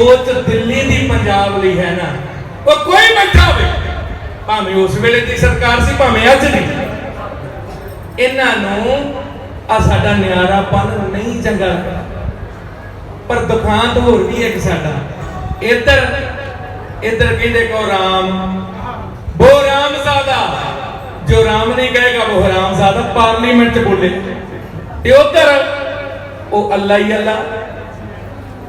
सोच दिल्ली की पंजाब ली है ना, वो कोई बैठा हो भावें उस वेले की सरकार सी भावें अज दी, इन्हों आ साडा न्यारापन नहीं चंगा लगता। पर दुखांत होर भी एक साडा इधर इधर कहते को राम वो रामजादा, जो राम नहीं कहेगा वो हरामजादा, पार्लीमेंट च बोले। उधर वो अल्लाह ही अल्लाह,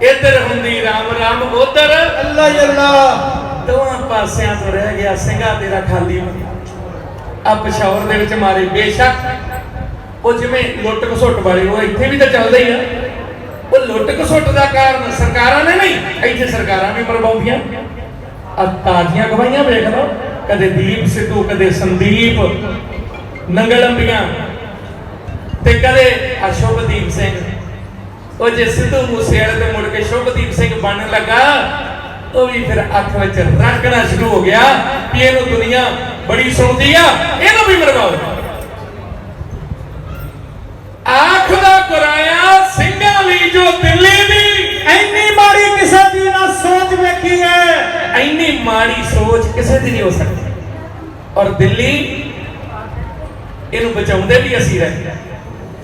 इधर हुंदी राम राम, उधर अल्लाह ही अल्लाह। दोवां पासियां तो रह गया सिंगा तेरा खाली। आ पेशावर दे विच मारे बेशक वो जिवें लुट घसुट वाले वो इत्थे भी तो चलदा ही है। वो लुट घसुट का कारण सरकारां ने नहीं, इत्थे सरकारां भी मरवाउंदियां। ताजियां गवाहियां वेख लो, कदे दीप सिद्धू, कदे संदीप नंगलंबियां ते कदे शुभदीप सिंह। वो जे सिद्धू मूसेवाले ते मुड़ के शुभदीप सिंह बनन लगा, वो भी फिर अख विच रखना शुरू हो गया कि इहनूं दुनिया बड़ी सुनदी आ, इहनूं भी मरवाओ। आख दा कुराया सिंघां लई जो दिल्ली दी इन्नी माड़ी किसी दी ना सोच वेखी है, इन्नी माड़ी सोच किसी दी नहीं हो सकती। और दिल्ली इनू बचाउंदे भी असीं रहे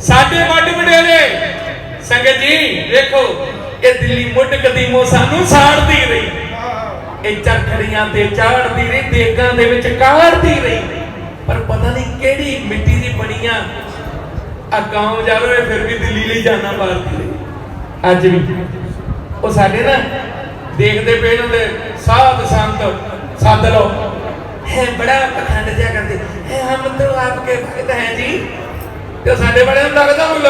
साडे वड वडेरे। संगत जी देखो, ये दिल्ली मुड कदीमों सानू साड़दी रही, ये चरखड़ियां ते चाड़दी रही, देगां दे विच काढ़दी रही, पर पता नहीं केड़ी मिट्टी दी बणियां गांव जा रहे फिर भी दिल्ली ले जाना मारती रही। अज भी वो साडे ना देखते पे इन्होंने साध संत सद लो है, बड़ा पखंड जहा करते हैं, हम तो आपके भक्त हैं जी। तो साडे बड़े लगता मुल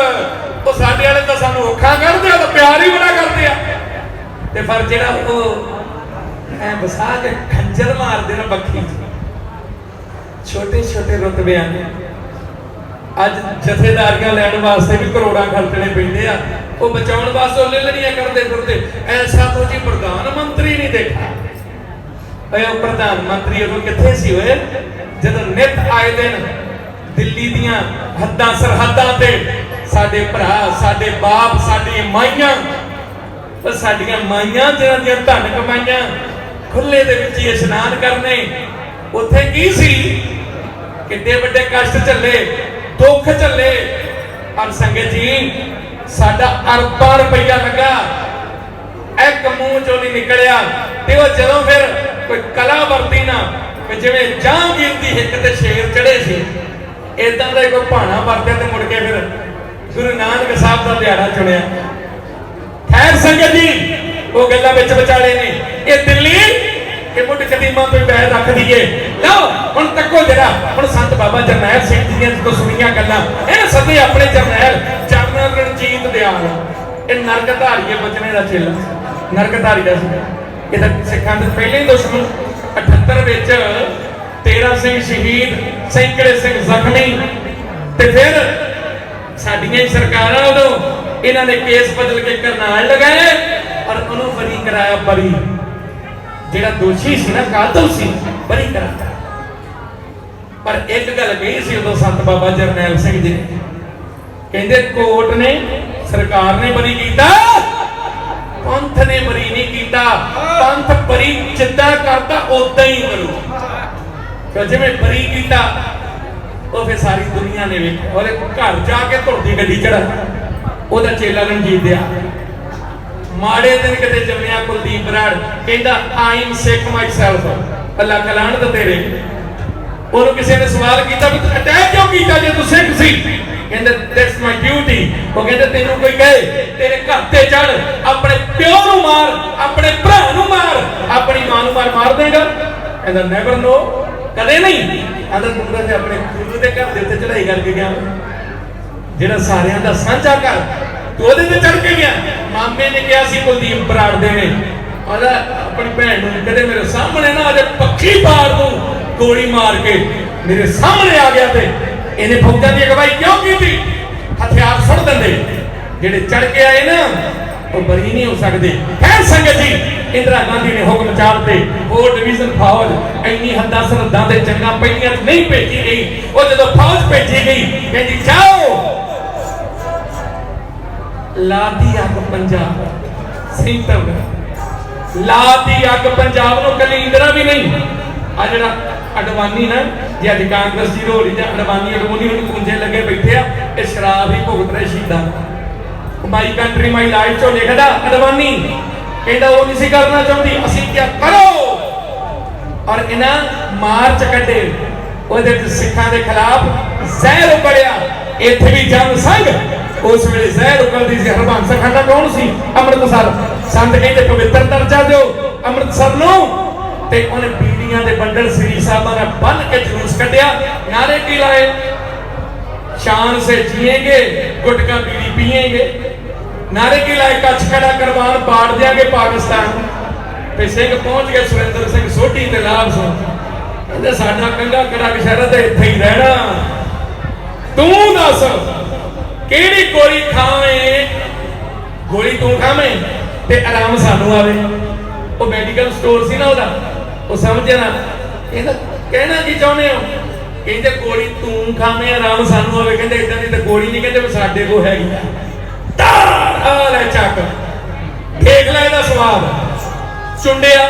वो साडे वाले तो सानू औखा करते, तो प्यार ही बड़ा करते हैं। पर जेड़ा वो बसा के खंजर मारते ना बखी, छोटे छोटे रुतबे आने अज जथेदारियां लैण वास्ते भी करोड़ां खर्चने पैंदे आ, वो बचाउण वास्ते लड़नियां करते फिरते। ऐसा तो जी प्रधानमंत्री नहीं देखा। प्रधानमंत्री उदों कित्थे सी होए जदों नित आए दिन दिल्ली दियां हद्दां सरहदां ते साडे भरा, साडे बाप, साडी माइयां, पर साडियां माइयां जिन्हां दियां धन कमाइयां खुले दे विच ही इशनान करने, उत्थे की सी किड्डे वड्डे कष्ट झल्ले, दुख झल्ले। और संगत जी साडा अरबां रुपया लगा एक मूंह चों नहीं निकलिया, ते वो जदों फिर कोई कला वरती ना, जिवें जहांगीर दी हिक ते शेर चढ़े सी, इदां दा कोई भाणा वरतिया ते मुड़ के फिर गुरु नानक साहब दा दिहाड़ा चुनिया। खैर संगत जी वो गल्लां विच विचाले ने, ये दिल्ली कि मुठ कदीमां कोई बैर रख दीए। लो हुण तक्को जरा हुण संत बाबा जरनैल सिंह दियां जो सुनियां गल्लां, इन्हां सदे अपने जरनैल जनरल रणजीत दयाल, ये नरकधारीए बचने दा चेला, नरकधारी दा सी। ये तां सिखां दे पहले दुश्मन 78 विच 13 सिंह शहीद, सैकड़े सिंह जख्मी, ते फिर साडियां सरकारां उदों इन्हां ने केस बदल के करनाल लगाए और उन्होंने बरी कराया। बरी जेड़ा दोषी सी ना, कातल सी, बरी करा। पर एक गल कही सी उदों संत बाबा जरनैल सिंह जी ने, कहंदे कोर्ट ने सरकार ने बरी कीता, पंथ ने बरी नहीं कीता। पंथ बरी जिद्दां करता उदां ही करो, जिवें बरी कीता वो फिर सारी दुनिया ने वेखिया। और घर जाके धुरदी गड्डी चढ़ा ओदा चेला रणजीत दिया। माड़े दिन किते जम्मिया कुलदीप बराड़ कहंदा I am Sikh myself, Allah कलाण दा तेरे। उन्होंने किसी ने सवाल किया भी अटैक क्यों किया जे तू सिख सी, कहंदे दैट्स माई ड्यूटी। वो कहंदे तेनू कोई कहे तेरे घर ते चढ़, अपने प्यो नू मार, अपने भरा नू मार, अपनी मां नू मार देगा? कहंदा नेवर नो, कदे नहीं। आंदा तू ते अपने गुरु दे घर दे उत्ते चढ़ाई करके गया, जेड़ा सारियां दा सांझा घर, तू ओदे ते चढ़ के गया। मामे ने कहा सी कुलदीप बराड़ दे ने, आंदा अपनी भैन नू कदे मेरे सामने ना आ पक्की पार दूं गोली मार के, मेरे सामने आ गया थे इन्हें फौजां दी अगवाई क्यों की थी? हथियार सुट देंदे, जेडे चढ़ के आए ना वो बरी नहीं हो सकते। खैर संगत जी इंदिरा गांधी ने हुक्म चालते, वो डिवीजन फौज इन्नी हद्दां सरहदां ते जंगां पईयां नहीं भेजी गई। वो जदों फौज भेजी गई कहंदी जाओ लादी अग पंजाब सेंटर ਲਾਤੀ ਅੱਗ ਪੰਜਾਬ ਨੂੰ, ਕੱਲੀ ਇੰਦਰਾ ਵੀ ਨਹੀਂ। ਆ ਜਿਹੜਾ ਅਡਵਾਨੀ ਨਾ, ਜੇ ਅੱਜ ਕਾਂਗਰਸ ਦੀ ਰੋੜੀ ਜਾਂ ਅਡਵਾਨੀ ਅਡਵਾਨੀ ਨੂੰ ਕੁੰਜੇ ਲੱਗੇ ਬੈਠੇ ਆ, ਇਹ ਸ਼ਰਾਬ ਹੀ ਭੁਗਤ ਰਹੇ ਸ਼ਹੀਦਾਂ। ਮਾਈ ਕੰਟਰੀ ਮਾਈ ਲਾਈਫ ਚੋਂ ਲਿਖਦਾ ਅਡਵਾਨੀ, ਕਹਿੰਦਾ ਉਹ ਨਹੀਂ ਸੀ ਕਰਨਾ ਚਾਹੁੰਦੀ, ਅਸੀਂ ਕੀ ਕਰੋ। ਔਰ ਇਹਨਾਂ ਮਾਰਚ ਕੱਢੇ, ਉਹਦੇ ਵਿੱਚ ਸਿੱਖਾਂ ਦੇ ਖਿਲਾਫ ਜ਼ਹਿਰ ਉਗਲਿਆ। ਇੱਥੇ ਵੀ ਜਨ ਸੰਘ ਉਸ ਵੇਲੇ ਜ਼ਹਿਰ ਉਗਲਦੀ ਸੀ। ਹਰਬੰਸ ਖਾਨਾ ਕੌਣ ਸੀ? ਅੰਮ੍ਰਿਤਸਰ। ਸੰਤ ਕਹਿੰਦੇ ਪਵਿੱਤਰ ਦਰਜਾ ਦਿਓ ਅੰਮ੍ਰਿਤਸਰ ਨੂੰ। ਤੇ ਉਹਨੇ ਬੀੜੀਆਂ ਦੇ ਬੰਡਲ ਸ੍ਰੀ ਸਾਹਿਬਾਂ ਨਾਲ ਬੰਨ ਕੇ ਜਲੂਸ ਕੱਢਿਆ। ਨਾਰੇ ਕੀ ਲਾਏ? शान से जिएंगे, गुटखा बीड़ी पिएंगे। नारे की लाए कच्छ खड़ा करवान बाढ़ देंगे पाकिस्तान। ते सिंह पहुंच गए सुरेंद्र सिंह सोढ़ी ते लाभ सो कहते साडा कंगा कड़ा शहर ते इत्थे ही रहना। तू दस किहड़ी गोली खावें? गोली तू खावें ते आराम सानू आवे। वो मेडिकल स्टोर सी ना ओदा, वो समझे ना कहना की चाहुंदे हो? कहते गोली तू खावे आराम सानू आवे। कहते इदां दी तां गोली नहीं, कहते साडे कोल हैगी आ ले चक देख ले इहदा स्वाद। चुंडिया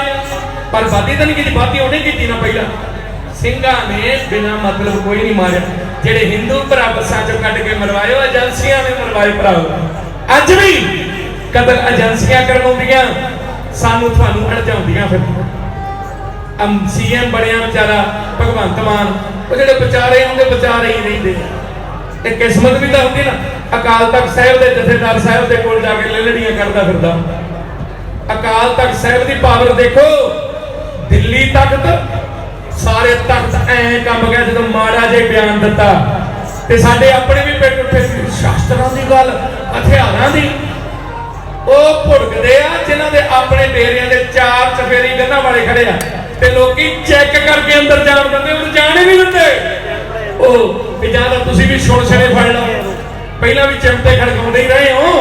पर बाती तां नहीं कीती, बाती उहने कीती ना। पहला ਸਿੰਘਾਂ ने बिना मतलब कोई नहीं मारिया। जेडे हिंदू भरा बसां चों कढ के मरवाए, एजेंसियां ने मरवाए भराओ। अज भी कतल एजेंसियां करवाउंदियां, सानू तुहानू अड़जाउंदियां। फिर सीएम बनिया बेचारा भगवंत मान, वो जो बेचारे होंगे बेचारे ही रहिंदे। किस्मत भी तो होंगी ना। अकाल तख्त साहिब के जथेदार साहिब के कोल जाके लड़ड़ियां करता फिरदा। अकाल तख्त साहिब की पावर देखो, दिल्ली तख्त सारे तख्त ऐ कम गया जो माड़ा जे बयान दिता। ते साडे अपने भी पिंड उठे शास्त्रां दी गल, हथियारां दी। वो भुड़कदे आ जिन्हां दे अपने डेरियां दे चार चफेरी गन्ना वाले खड़े आ, ते लोकी चेक करके अंदर जान दिंदे, उन्हें जाने नहीं दिंदे। ओ कि जां तां तुसीं भी सुण छड़े फड़ लो, पहला भी चिमटे खड़काउंदे ही रहे हो।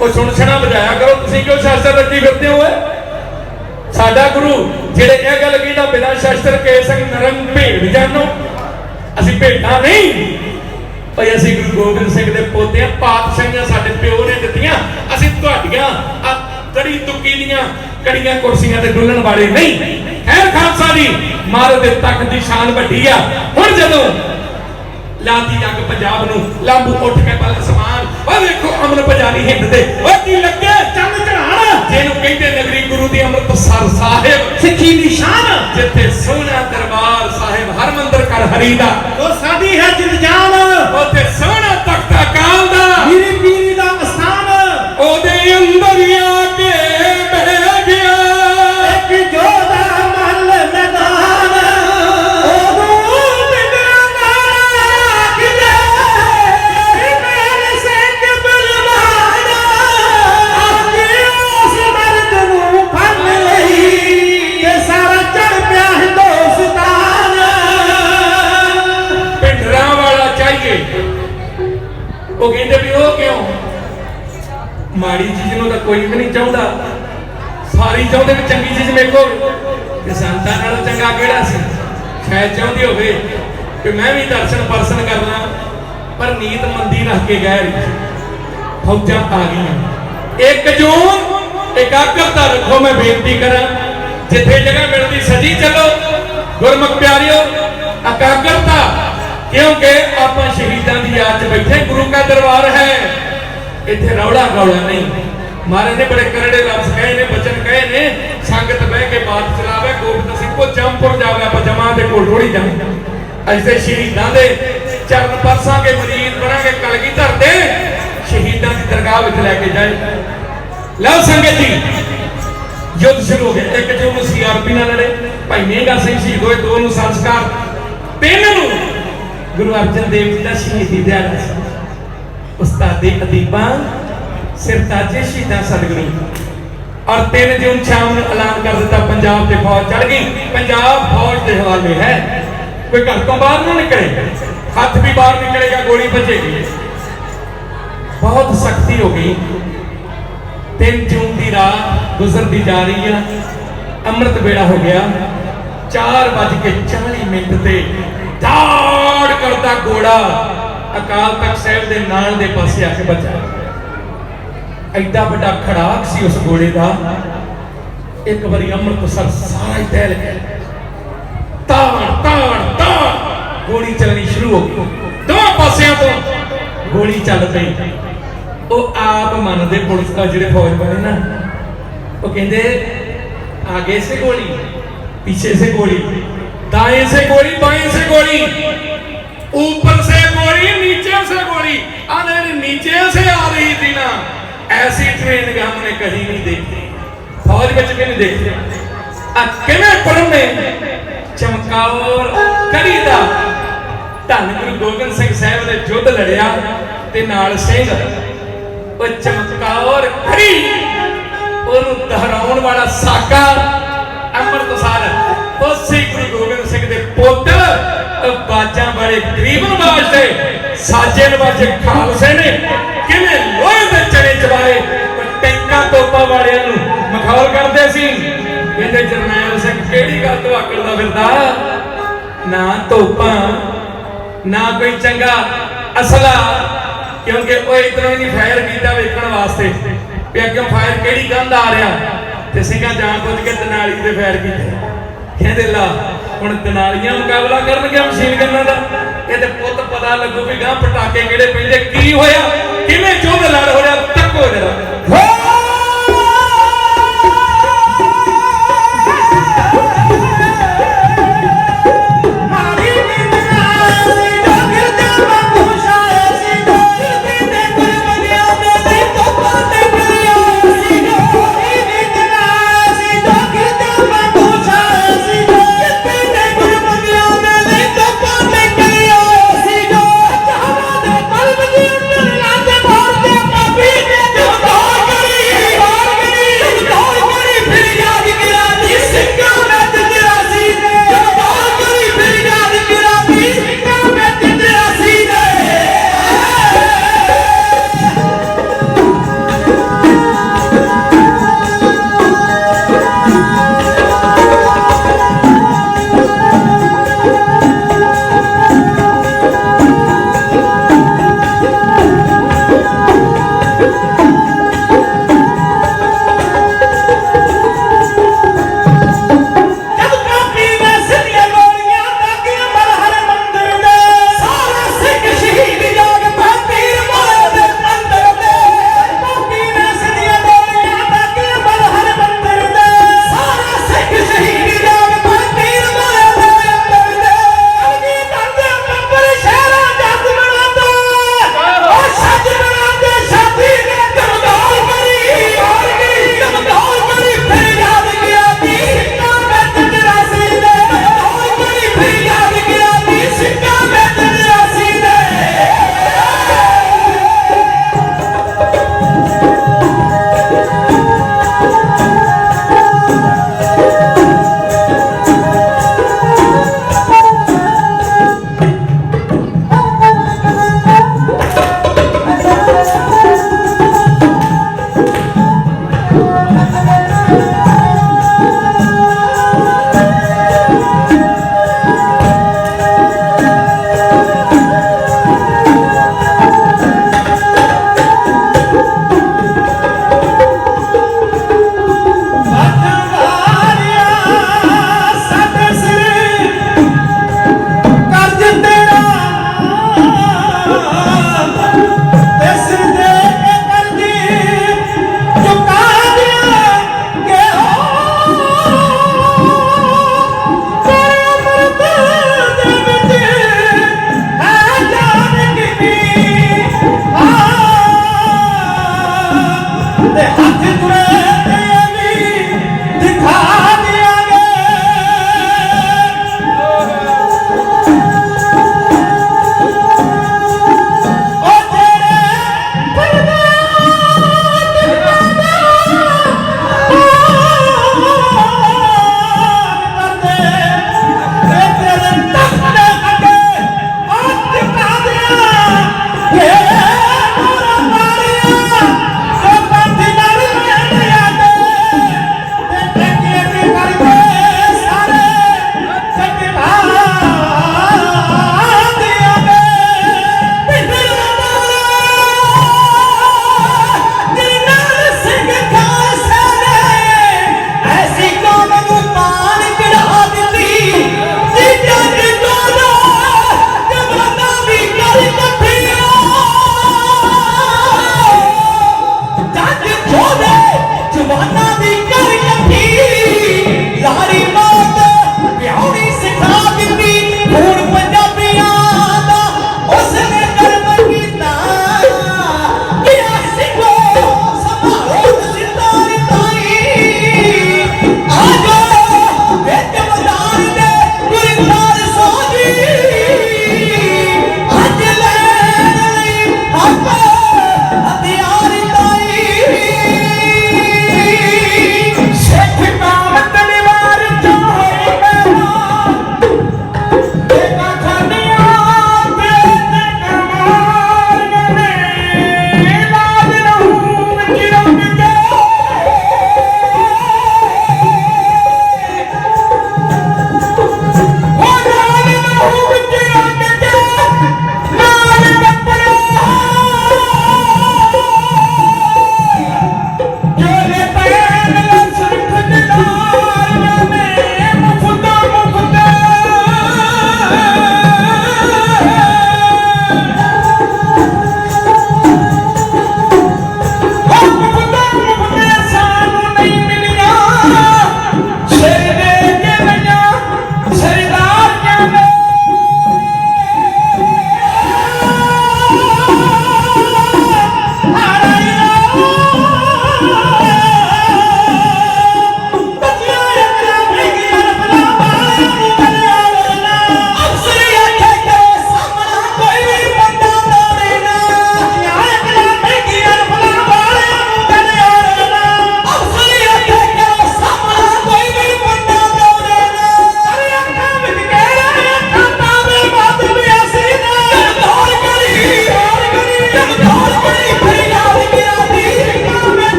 वो सुण छड़ा बजाया करो, तुसीं क्यों शास्त्र रखी फिरदे हो? साडा गुरु जेड़े यह गल कहंदा बिना शास्त्र के संग नरम भेड़ जानो, असीं भेड़ां नहीं भाई। असीं गुरु गोबिंद सिंह दे पोते आ, पातशाहियां साडे प्यो ने दित्तियां। असीं तुहाडियां आ कड़ी तुक्की दीयां कड़ियां कुर्सियां ते डुल्लण वाले नहीं। खैर खालसा जी महाराज दे तख्त दी शान वड्डी आ। हुण जदों लाती अग पंजाब नूं, लांबू उठ के पल समान, ओ देखो अमन पुजारी हिंद दे ओ की लगे चंद चढ़ाण, जेनू कहंदे नगरी गुरु दी अमृतसर साहिब, सिੱਖੀ ਦੀ शान, जिथे सोहना दरबार साहिब हरमंदर कर हरी दा, ओ साडी है जिंद जान, ओथे सोहना तख्त अकाल दा, मेरी पीरी दा स्थान, ओदे अंदर आके बह गया एक जोधा महल मैदान। वो कहते भी वो क्यों? माड़ी चीज नूं तां कोई भी नहीं चाहता, सारी चाहते भी चंगी चीज मेको। संतां नालों चंगा किहड़ा सी? शायद चाहती होवे कि मैं भी दर्शन परसन करना, पर नीत मंदी रख के गए। फौजां आ गई। 1 जून एकाग्रता रखो, मैं बेनती करा जिथे जगह मिलती सजी चलो। गुरमुख प्यारियो एकाग्रता, क्योंकि आप शहीदों की याद च बैठे, गुरु का दरबार है। इत्थे रौला गौला नहीं। महाराज ने बड़े करड़े लफ्ज कहे ने, बचन कहे ने, संगत बह के बात चलावे, गोबिंद सिंह को जमपुर जावे, आप जमा दे कोल थोड़ी जावे। ऐसे शहीदों के चरण परसा के मरीद बना के कलगीधर दे शहीदों की दरगाह में लैके जाए। लो संगत जी, युद्ध शुरू हो गया। 1 जून सीआरपी नाल लड़े, भाई मेहंगा सिंह शहीद होए, 2 नूं संस्कार, 3 नूं गुरु अर्जन देव जी का शहीदी दिहाड़ा सी। उस्तादे अदीबां सिरताजे शहीदां सतगुरू। और 3 जून शाम को ऐलान कर दिता, पंजाब से फौज चढ़ गई। पंजाब फौज के हवाले है, कोई घर तो बाहर ना निकले, हाथ भी बाहर निकलेगा गोली बचेगी। बहुत सख्ती हो गई। 3 जून की रात गुजरती जा रही है, अमृत वेला हो गया। 4:40 ते दाड़ करता घोड़ा अकाल तख्त साहिब दे नाल दे पासे आके बचा। एडा बड़ा खड़ाक सी उस घोड़े का। एक बारी अमृतसर सारा ही दहल गया। ताड़ ताड़ ताड़ गोली चलनी शुरू हो गई, दोनों पासियों तो गोली चल पई। वो आप मानते पुलिस का जो फौज वाले ना, वो कहते आगे से गोली, पीछे से गोली, दाएं से गोली, बाएं से गोली, ऊपर से गोली, नीचे से गोली। नीचे से आ रही थी ना, ऐसी ट्रेन हमने कहीं नहीं देखी, फौज में भी नहीं देखी। ने चमकौर कड़ी दा धन गुरु गोबिंद सिंह साहब ने युद्ध लड़िया ते नाल सिंह वो चमकौर कड़ी ओनू दोहराउण वाला साका अमृतसर उसे गुरु गोबिंद सिंह दे पुत्र बाजा वाले गरीबन वास्ते साजे नवाजे खालसे ने किवें लोहे दे चने चबाए टैंका तोपा वालियां नू मखौल करदे सी। कहते जरनैल सिंह केड़ी गल तो आकड़दा फिरदा, ना तोपा ना कोई चंगा असला, क्योंकि वो इतना ही नहीं फायर किया वेखण वास्ते भी अग्गों फायर केड़ी कंध आ रहा, ते सिंघां जान बुझ के दनाली दे फायर कीते। कहते ला हुण दनालियां मुकाबला करनगे मशीन गन्नां दा, कहते पुੱਤ पता लगू भी गां पटाके किहड़े पैंदे, की होया किवें युद्ध लड़ होया, तक्को जरा। Happy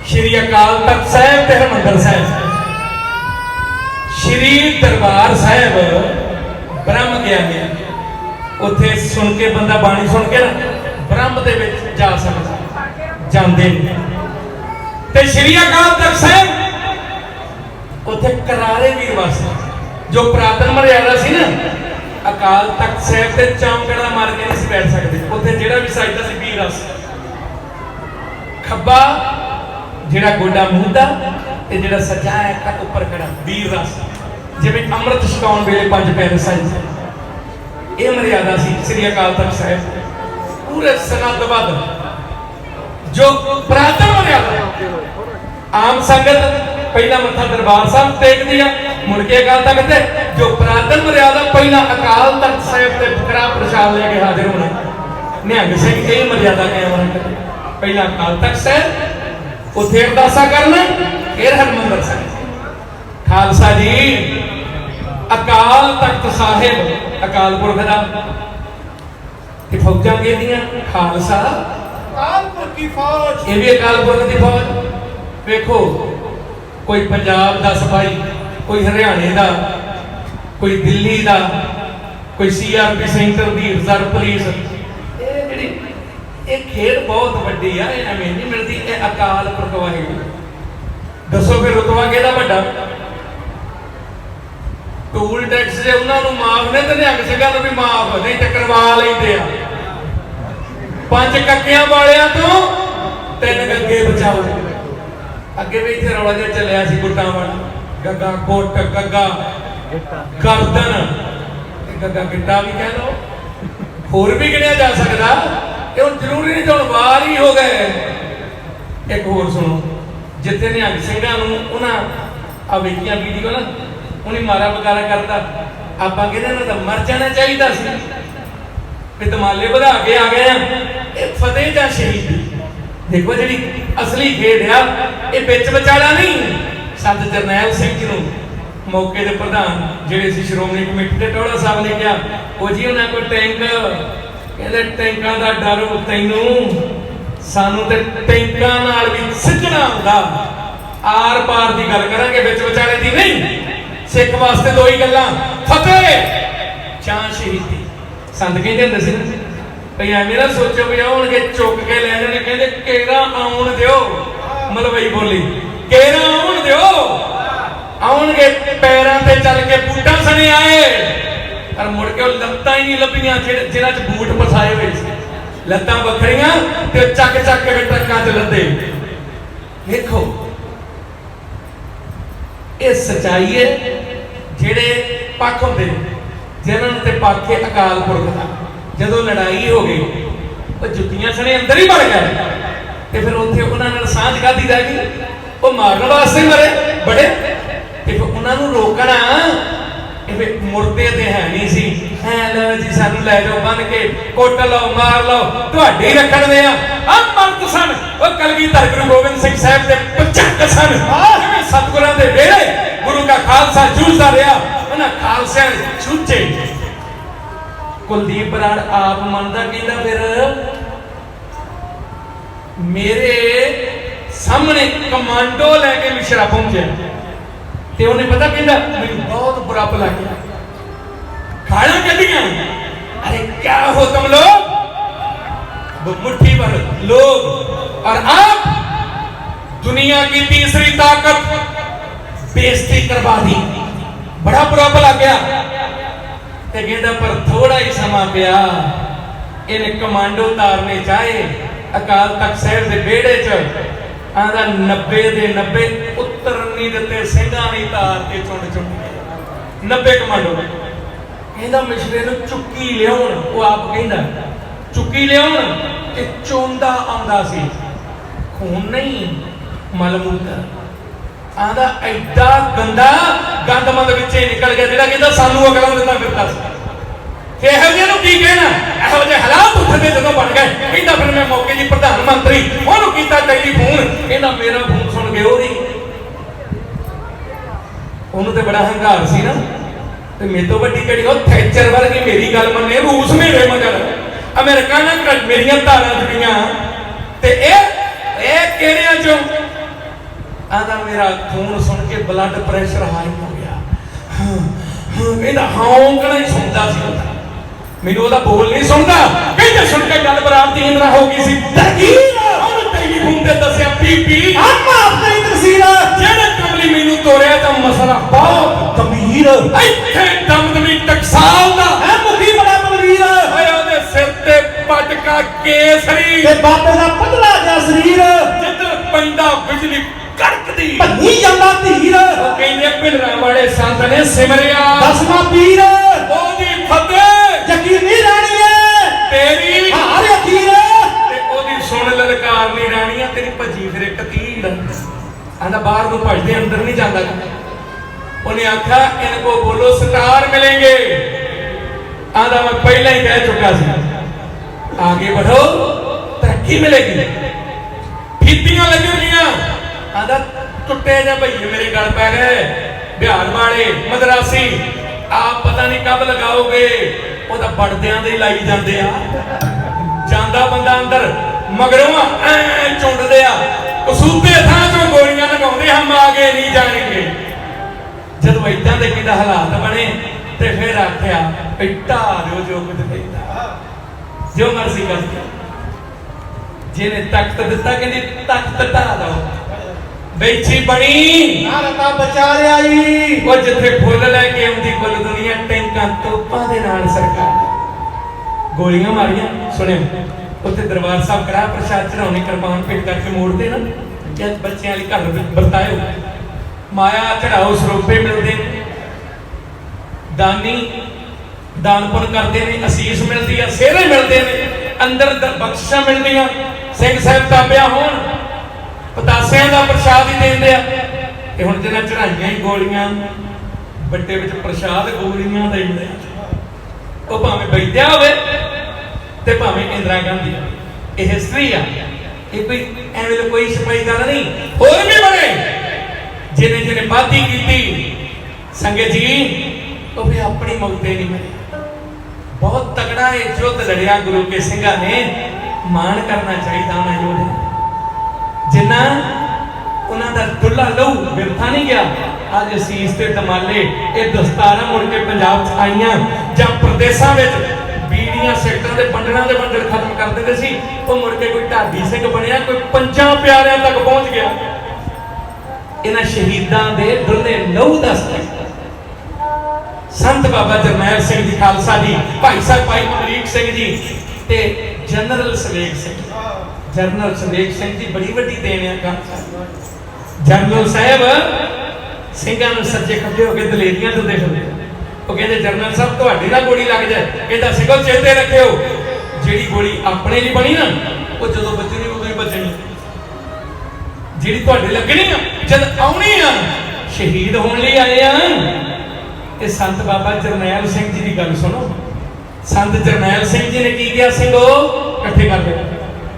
श्री अकाल तख्त साहब ते हरमंदर साहब, श्री दरबार साहब ब्रह्म ज्ञानी उत्थे सुन के बंदा बाणी सुन के ना ब्रह्म दे विच जा सकदा, जांदे ते श्री अकाल तख्त साहब उत्थे करारे वीरवास जो पुरातन मर्यादा सी ना, अकाल तख्त साहब ते चौंकड़ा मार के नहीं बैठ सकते। उत्थे जेड़ा भी साइदा सी वीरवास खब्बा जेड़ा गोडा मूंदा ते जेड़ा सज्जा है ऊपर खड़ा वीर रस, जिवें अमृत छकाउण वेले पंज पैर साई। ये मर्यादा सी श्री अकाल तख्त साहब पूरे सनदबद्ध जो पुरातन मर्यादा। आम संगत पहला मत्था दरबार साहब टेकदी आ, मुड़ के अकाल तख्त ते जो पुरातन मर्यादा पहला अकाल तख्त साहब ते फकरा प्रसाद लेके हाजिर होना। निहंग सिंह ये मर्यादा कायम रखदे, पहला अकाल तख्त साहब उत्थे अरदासा करना, फिर हरमंदर साहिब। खालसा जी अकाल तख्त साहिब अकाल पुरख दा ते फौजां कहदियां खालसा अकाल पुरख की फौज, ये भी अकाल पुरख दी फौज। देखो कोई पंजाब दा सिपाही, कोई हरियाणे दा, कोई दिल्ली दा, कोई सीआरपी सेंटर दी रिजर्व पुलिस, ਇਹ ਖੇਡ ਬਹੁਤ ਵੱਡੀ ਆ, ਇਹ ਐਵੇਂ ਨਹੀਂ ਮਿਲਦੀ। ਇਹ ਅਕਾਲ ਪੁਰਖ ਵਾਹਿਗੁਰੂ। ਦੱਸੋ ਫਿਰ ਰੁਤਬਾ ਕਿਹਦਾ ਵੱਡਾ? ਟੂਲ ਟੈਕਸ ਜੇ ਉਹਨਾਂ ਨੂੰ ਮਾਫ ਨੇ ਤੇ ਨਿਹੰਗ ਸਿੰਘਾਂ ਨੂੰ ਵੀ ਮਾਫ ਨਹੀਂ ਤੇ ਕਰਵਾ ਲੈਂਦੇ ਆ। ਪੰਜ ਕੱਕਿਆਂ ਵਾਲਿਆਂ ਤੋਂ ਤਿੰਨ ਗੱਗੇ ਬਚਾਓ। ਅੱਗੇ ਵੀ ਇੱਥੇ ਰੌਲਾ ਜਿਹਾ ਚੱਲਿਆ ਸੀ ਗੁੱਟਾਂ ਵਾਲਾ, ਗੱਗਾ ਕੋਟ, ਗੱਗਾ ਗਰਦਨ, ਗੱਗਾ ਗਿੱਟਾ ਵੀ ਕਹਿ ਲਓ, ਹੋਰ ਵੀ ਗਿਣਿਆ ਜਾ ਸਕਦਾ। ਇਹ ਹੁਣ ਜ਼ਰੂਰੀ ਨਹੀਂ ਹੁਣ ਵਾਰ ਹੀ ਹੋ ਗਏ। ਇੱਕ ਹੋਰ ਸੁਣੋ, ਜਿੱਥੇ ਨਿਹੰਗ ਸਿੰਘਾਂ ਨੂੰ ਉਹਨਾਂ ਆ ਵੇਖੀਆਂ ਵੀਡੀਓ ਨਾ, ਉਹਨੇ ਮਾਰਾ ਬਕਾਰਾ ਕਰਤਾ, ਆਪਾਂ ਕਹਿੰਦੇ ਇਹਨਾਂ ਦਾ ਮਰ ਜਾਣਾ ਚਾਹੀਦਾ ਸੀ ਵੀ ਧਮਾਲੇ ਵਧਾ ਕੇ ਆ ਗਏ ਆ। ਇਹ ਫਤਿਹ ਜਾਂ ਸ਼ਹੀਦੀ ਦੇਖੋ ਜਿਹੜੀ ਅਸਲੀ ਖੇਡ ਆ, ਇਹ ਵਿੱਚ ਵਿਚਾਲਾ ਨਹੀਂ। ਸੰਤ ਜਰਨੈਲ ਸਿੰਘ ਜੀ ਨੂੰ ਮੌਕੇ ਦੇ ਪ੍ਰਧਾਨ ਜਿਹੜੇ ਸੀ ਸ਼੍ਰੋਮਣੀ ਕਮੇਟੀ ਦੇ ਟੋੜਾ ਸਾਹਿਬ ਨੇ ਕਿਹਾ, ਉਹ ਜੀ ਉਹਨਾਂ ਕੋਲ ਟੈਂਕ, ਕਹਿੰਦੇ ਟੈਂਕਾਂ ਦਾ ਡਰ ਤੈਨੂੰ, ਸਾਨੂੰ ਤੇ ਟੈਂਕਾਂ ਨਾਲ ਵੀ ਸਿੱਝਣਾ ਹੁੰਦਾ। ਆਰ ਪਾਰ ਦੀ ਗੱਲ ਕਰਾਂਗੇ, ਵਿੱਚ ਵਿਚਾਲੇ ਦੀ ਨਹੀਂ। ਸਿੱਖ ਵਾਸਤੇ ਦੋ ਹੀ ਗੱਲਾਂ, ਫਤਿਹ ਜਾਂ ਸ਼ਹੀਦੀ। ਸੰਤ ਕਹਿੰਦੇ ਹੁੰਦੇ ਸੀ ਨਾ, ਭਈ ਐਵੇਂ ਨਾ ਸੋਚੋ ਵੀ ਆਉਣਗੇ ਚੁੱਕ ਕੇ ਲੈ ਜਾਣੇ, ਕਹਿੰਦੇ ਕੇਰਾ ਆਉਣ ਦਿਓ, ਮਲਵਈ ਬੋਲੀ ਕੇਰਾ ਆਉਣ ਦਿਓ, ਆਉਣਗੇ ਪੈਰਾਂ ਤੇ ਚੱਲ ਕੇ ਬੂਟਾਂ ਸਣੇ ਆਏ। ਪਰ ਮੁੜ ਕੇ ਉਹ ਲੱਤਾਂ ਹੀ ਨਹੀਂ ਲੱਭੀਆਂ ਜਿਹਨਾਂ 'ਚ ਬੂਟ ਫਸਾਏ ਹੋਏ ਸੀ। ਲੱਤਾਂ ਵੱਖਰੀਆਂ ਤੇ ਚੱਕ ਚੱਕ ਕੇ ਟਰੱਕਾਂ 'ਚ ਲੱਦੇ। ਦੇਖੋ ਇਹ ਸੱਚਾਈ ਹੈ। ਜਿਹੜੇ ਪੱਖ ਹੁੰਦੇ ਜਿਨ੍ਹਾਂ ਨੂੰ ਤੇ ਪੱਖ ਹੈ ਅਕਾਲ ਪੁਰਖ ਦਾ, ਜਦੋਂ ਲੜਾਈ ਹੋ ਗਈ ਉਹ ਜੁੱਤੀਆਂ ਸਣੇ ਅੰਦਰ ਹੀ ਵੜ ਗਏ ਤੇ ਫਿਰ ਉੱਥੇ ਉਹਨਾਂ ਨਾਲ ਸਾਂਝ ਕਾਹਦੀ ਰਹਿ ਗਈ? ਉਹ ਮਾਰਨ ਵਾਸਤੇ ਮਰੇ ਬੜੇ, ਤੇ ਫਿਰ ਉਹਨਾਂ ਨੂੰ ਰੋਕਣਾ ਇਹ ਮੁਰਦੇ ਤੇ ਹੈ ਨਹੀਂ ਸੀ। ਹੈ ਲਓ ਜੀ ਸਾਨੂੰ ਲੈ ਜਾਓ ਬੰਨ ਕੇ, ਕੁੱਟ ਲਓ, ਮਾਰ ਲਓ, ਤੁਹਾਡੇ ਹੀ ਰੱਖਣ ਦੇ ਆ। ਮਰਦ ਸਨ ਉਹ ਕਲਗੀਧਰ ਗੁਰੂ ਗੋਬਿੰਦ ਸਿੰਘ ਸਾਹਿਬ ਦੇ 75 ਸਨ, ਜਿਵੇਂ ਸਤਿਗੁਰਾਂ ਦੇ ਵੇਲੇ ਗੁਰੂ ਦਾ ਖਾਲਸਾ ਖਾਲਸਾ ਜੂਝਦਾ ਰਿਹਾ ਉਹਨਾਂ ਖਾਲਸਿਆਂ ਦੇ ਚੂਚੇ। ਕੁਲਦੀਪ ਬਰਾੜ ਆਪ ਮੰਨਦਾ, ਕਹਿੰਦਾ ਫਿਰ ਮੇਰੇ ਸਾਹਮਣੇ ਕਮਾਂਡੋ ਲੈ ਕੇ ਮਿਸ਼ਰਾ ਪਹੁੰਚਿਆ ਤੇ ਉਹਨੇ ਪਤਾ ਕਹਿੰਦਾ ਮੈਨੂੰ ਬਹੁਤ ਬੁਰਾ ਭਲਾ ਕਿਹਾ, ਗਾਲਾਂ ਕੱਢੀਆਂ। अरे क्या हो तुम लोग, वो मुट्ठी भर लोग और आप दुनिया की तीसरी ताकत, बेइज्जती करवा दी, बड़ा बुरा भला गया। ते कहता पर थोड़ा ही समा पिया, इन कमांडो तारने चाहे अकाल तख्त साहिब दे बेड़े च आंदा 90 दे 90 उत्तर नहीं दिते, ਸਿੰਘਾਂ नहीं तार के चुंड चुंड 90 कमांडो। ਕਹਿੰਦਾ ਮਿਸ਼ਰੇ ਨੂੰ ਚੁੱਕੀ ਲਿਆਉਣ, ਉਹ ਆਪ ਕਹਿੰਦਾ ਚੁੱਕੀ ਲਿਆਉਣ ਤੇ ਚੋਂਦਾ ਆਉਂਦਾ ਸੀ, ਖੂਨ ਨਹੀਂ ਮਲਮੂਤਰ। ਆਂਦਾ ਐਡਾ ਗੰਦਾ ਗੰਦਮੰਦ ਵਿੱਚੇ ਨਿਕਲ ਗਿਆ ਜਿਹੜਾ ਕਹਿੰਦਾ ਸਾਨੂੰ ਅਗਲਾ ਦਿੰਦਾ ਫਿਰਦਾ ਸੀ। ਇਹੋ ਜਿਹੇ ਨੂੰ ਕੀ ਕਹਿਣਾ, ਇਹੋ ਜਿਹੇ ਹਾਲਾਤ ਉੱਠਦੇ ਜਦੋਂ ਬਣ ਗਏ। ਕਹਿੰਦਾ ਫਿਰ ਮੈਂ ਮੌਕੇ ਦੀ ਪ੍ਰਧਾਨ ਮੰਤਰੀ ਉਹਨੂੰ ਕੀਤਾ ਟੈਲੀਫੋਨ, ਕਹਿੰਦਾ ਮੇਰਾ ਫੋਨ ਸੁਣ ਕੇ ਉਹਨੂੰ ਤੇ ਬੜਾ ਹੰਕਾਰ ਸੀ ਨਾ, ਤੇ ਮੇਰੇ ਤੋਂ ਵੱਡੀ ਕਿਹੜੀ ਉਹ ਥੈਚਰ ਵਰਗੀ ਮੇਰੀ ਗੱਲ ਮੰਨੇ, ਰੂਸ ਮੇਰੇ ਮਗਰ, ਅਮਰੀਕਾ ਨਾਲ ਮੇਰੀਆਂ ਧਾਰਾਂ ਜੁੜੀਆਂ ਤੇ ਇਹ ਕਿਹੜਿਆਂ ਚੋਂ। ਆਂਦਾ ਮੇਰਾ ਖੂਨ ਸੁਣ ਕੇ ਬਲੱਡ ਪ੍ਰੈਸ਼ਰ ਹਾਈ ਹੋ ਗਿਆ। ਕਹਿੰਦਾ ਹੌਂਕਣਾ ਹੀ ਸੁਣਦਾ ਸੀ, ਮੈਨੂੰ ਉਹਦਾ ਬੋਲ ਨਹੀਂ ਸੁਣਦਾ। ਕਹਿੰਦੇ ਸੁਣ ਕੇ ਗੱਲ ਬਰਾੜ ਦੀ ਇੰਦਰਾ ਹੋ ਗਈ ਸੀ। ਉਹਨੂੰ ਟੈਲੀਫੋਨ ਤੇ ਦੱਸਿਆ ਬੀਬੀ ਆਪਣੀ ਤਸਵੀਰ ਜਿਹੜੇ ਕਮਲੀ ਮੈਨੂੰ ਤੋਰਿਆ ਤਾਂ ਮਸਲਾ ਬਹੁਤ ਗੰਭੀਰ, ਇੱਥੇ ਦਮਦਮੀ ਟਕਸਾਲ ਦਾ ਹੈ ਮੁਖੀ ਬੜਾ ਬਲਵੀਰ ਹੋਇਆ, ਉਹਦੇ ਸਿਰ ਤੇ ਪਟਕਾ ਕੇਸਰੀ ਤੇ ਬਾਬੇ ਦਾ ਪਤਲਾ ਜਿਹਾ ਸਰੀਰ, ਜਿੱਧਰ ਪੈਂਦਾ ਬਿਜਲੀ ਕੜਕਦੀ ਭੰਨੀ ਜਾਂਦਾ ਧੀਰ। ਉਹ ਕਹਿੰਦੇ ਭਿੰਡਰਾਂ ਵਾਲੇ ਸੰਤ ਨੇ ਸਿਮਰਿਆ ਦਸਵਾਂ ਪੀਰ, ਉਹਦੀ ਫਤਿਹ ਯਕੀਨੀ ਰਾਣੀ ਹੈ ਤੇਰੀ ਹਾਰ ਯਕੀਨ, ਤੇ ਉਹਦੀ ਸੁਣ ਲਲਕਾਰਨੀ ਰਾਣੀਆਂ ਤੇਰੀ ਭੱਜੀ ਫਿਰ ਇੱਕ ਤੀਰ। ਆਂਦਾ ਬਾਹਰ ਨੂੰ ਭੱਜਦੇ ਅੰਦਰ ਨਹੀਂ ਜਾਂਦਾ। ਉਹਨੇ ਆਖਿਆ ਇनको बोलो स्टार मिलेंगे। आंदा मैं पहले ही कह चुका सी, आगे बढ़ो तरक्की मिलेगी, फीतियां लगणगियां। आंदा टुटे जा भईए मेरे गल पै गए, बिहार वाले मदरासी आप पता नहीं कब लगाओगे। ਉਹ ਤਾਂ ਬੜਦਿਆਂ ਦੇ ਲਾਈ ਜਾਂਦੇ ਆ, ਜਾਂਦਾ ਬੰਦਾ ਅੰਦਰ ਮਗਰੋਂ ਐ ਚੁੰਡਦੇ ਆ, ਕਸੂਤੇ ਥਾਂ ਚੋਂ ਗੋਲੀਆਂ ਲਗਾਉਂਦੇ, ਹਮ ਆਗੇ ਨਹੀਂ ਜਾਣਗੇ। ਜਦੋਂ ਇਦਾਂ ਦੇ ਕਿਦਾ ਹਾਲਾਤ ਬਣੇ ਤੇ ਫਿਰ ਆਖਿਆ ਢਾਰਿਓ ਜੋ ਕੁਝ ਕਹਿੰਦਾ, ਜੋ ਮਰਜ਼ੀ ਕਰ, ਜਿਹਨੇ ਤਖਤ ਦਿੱਤਾ ਕਹਿੰਦੀ ਤਖਤ ਢਾ ਦੋ, ਬੈਠੀ ਬਣੀ ਨਾਰਤਾ ਬਚਾ ਲਿਆਈ। ਉਹ ਜਿੱਥੇ ਫੁੱਲ ਲੈ ਕੇ ਆਉਂਦੀ ਕੁੱਲ ਦੁਨੀਆ ਟੈਂਕਾਂ ਤੋਪਾਂ ਦੇ ਨਾਲ ਸਰਕਾਰ ਗੋਲੀਆਂ ਮਾਰੀਆਂ। ਸੁਣਿਓ ਉੱਥੇ ਦਰਬਾਰ ਸਾਹਿਬ ਕੜਾ ਪ੍ਰਸ਼ਾਦ ਚੜਾਉਣੇ, ਕਿਰਪਾਨ ਭੇਟ ਕਰਕੇ ਮੋੜਦੇ ਨਾ, ਜਦ ਬੱਚਿਆਂ ਲਈ ਘਰ ਵਰਤਾਇਓ, ਮਾਇਆ ਚੜਾਓ ਸਰੋਪੇ ਮਿਲਦੇ ਨੇ, ਦਾਨੀ ਦਾਨ ਪੁੰਨ ਕਰਦੇ ਨੇ, ਅਸੀਸ ਮਿਲਦੀ ਆ, ਸੇਰੇ ਮਿਲਦੇ ਨੇ, ਅੰਦਰ ਬਖਸ਼ਿਸ਼ਾਂ ਮਿਲਦੀਆਂ, ਸਿੰਘ ਸਾਹਿਬ ਤਾਬਿਆ ਹੋਣ, ਪਤਾਸਿਆਂ ਦਾ ਪ੍ਰਸ਼ਾਦ ਹੀ ਦਿੰਦੇ ਆ। ਤੇ ਹੁਣ ਜਿਹਨਾਂ ਚੜਾਈਆਂ ਹੀ ਗੋਲੀਆਂ, ਵੱਡੇ ਵਿੱਚ ਪ੍ਰਸ਼ਾਦ ਗੋਲੀਆਂ ਦਿੰਦੇ ਆ, ਉਹ ਭਾਵੇਂ ਬੈਠਿਆ ਹੋਵੇ ਤੇ ਭਾਵੇਂ ਇੰਦਰਾ ਗਾਂਧੀ। ਇਹ ਹਿਸਟਰੀ ਆ, ਇਹ ਕੋਈ ਐਵੇਂ ਦਾ ਕੋਈ ਛਪਾਈ ਗੱਲ ਨਹੀਂ। ਹੋਰ ਵੀ ਬਣੇ ਜਿਹਨੇ ਜਿਹਨੇ ਬਾਤੀ ਕੀਤੀ ਸੰਗਤ ਜੀ, ਉਹ ਵੀ ਆਪਣੀ ਮੌਤੇ ਨਹੀਂ ਮਰੇ। ਬਹੁਤ ਤਗੜਾ ਇਹ ਯੁੱਧ ਲੜਿਆ ਗੁਰੂ ਕੇ ਸਿੰਘਾਂ ਨੇ, ਮਾਣ ਕਰਨਾ ਚਾਹੀਦਾ ਉਹਨਾਂ ਯੋਧਿਆਂ ਜਿਨ੍ਹਾਂ ਉਹਨਾਂ ਦਾ ਦੁੱਲਾ ਲਹੂ ਬਿਰਥਾ ਨਹੀਂ ਗਿਆ। ਅੱਜ ਅਸੀਸ ਤੇ ਦਮਾਲੇ ਇਹ ਦਸਤਾਰਾਂ ਮੁੜ ਕੇ ਪੰਜਾਬ 'ਚ ਆਈਆਂ, ਜਾਂ ਪ੍ਰਦੇਸ਼ਾਂ ਵਿੱਚ ਬੀੜੀਆਂ ਸਿਗਰਟਾਂ ਦੇ ਬੰਡਲਾਂ ਦੇ ਬੰਡਲ ਖਤਮ ਕਰ ਦਿੰਦੇ ਸੀ, ਉਹ ਮੁੜ ਕੇ ਕੋਈ ਢਾਡੀ ਸਿੰਘ ਬਣਿਆ, ਕੋਈ ਪੰਜਾਂ ਪਿਆਰਿਆਂ ਤੱਕ ਪਹੁੰਚ ਗਿਆ। ਇਹਨਾਂ ਸ਼ਹੀਦਾਂ ਦੇ ਦੁੱਲੇ ਲਹੂ ਦਾ ਸੰਤ ਬਾਬਾ ਜਰਨੈਲ ਸਿੰਘ ਜੀ ਖਾਲਸਾ ਜੀ, ਭਾਈ ਸਾਹਿਬ ਭਾਈ ਅਮਰੀਕ ਸਿੰਘ ਜੀ ਤੇ ਜਨਰਲ ਸਵੇਗ ਸਿੰਘ। ਜਨਰਲ ਸਵੇਗ ਸਿੰਘ ਜੀ ਬੜੀ ਵੱਡੀ ਦੇਣ ਆ। ਜਨਰਲ ਸਾਹਿਬ ਸਿੰਘਾਂ ਨੂੰ ਸੱਜੇ ਖੱਬੇ ਹੋ ਕੇ ਦਲੇਰੀਆਂ ਤੋਂ ਦੇਖਦੇ, ਉਹ ਕਹਿੰਦੇ ਜਨਰਲ ਸਾਹਿਬ ਤੁਹਾਡੇ ਨਾਲ ਗੋਲੀ ਲੱਗ ਜਾਏ, ਕਹਿੰਦਾ ਸਿੰਘੋ ਚੇਤੇ ਰੱਖਿਓ ਜਿਹੜੀ ਗੋਲੀ ਆਪਣੇ ਲਈ ਬਣੀ ਨਾ, ਉਹ ਜਦੋਂ ਵੱਜਣੀ ਉਦੋਂ ਹੀ ਵੱਜਣੀ, ਜਿਹੜੀ ਤੁਹਾਡੇ ਲੱਗਣੀ ਆ ਜਦ ਆਉਣੀ ਆ, ਸ਼ਹੀਦ ਹੋਣ ਲਈ ਆਏ ਆ। ਇਹ ਸੰਤ ਬਾਬਾ ਜਰਨੈਲ ਸਿੰਘ ਜੀ ਦੀ ਗੱਲ ਸੁਣੋ। ਸੰਤ ਜਰਨੈਲ ਸਿੰਘ ਜੀ ਨੇ ਕੀ ਕਿਹਾ, ਸਿੰਘੋ ਇਕੱਠੇ ਕਰ ਲਿਓ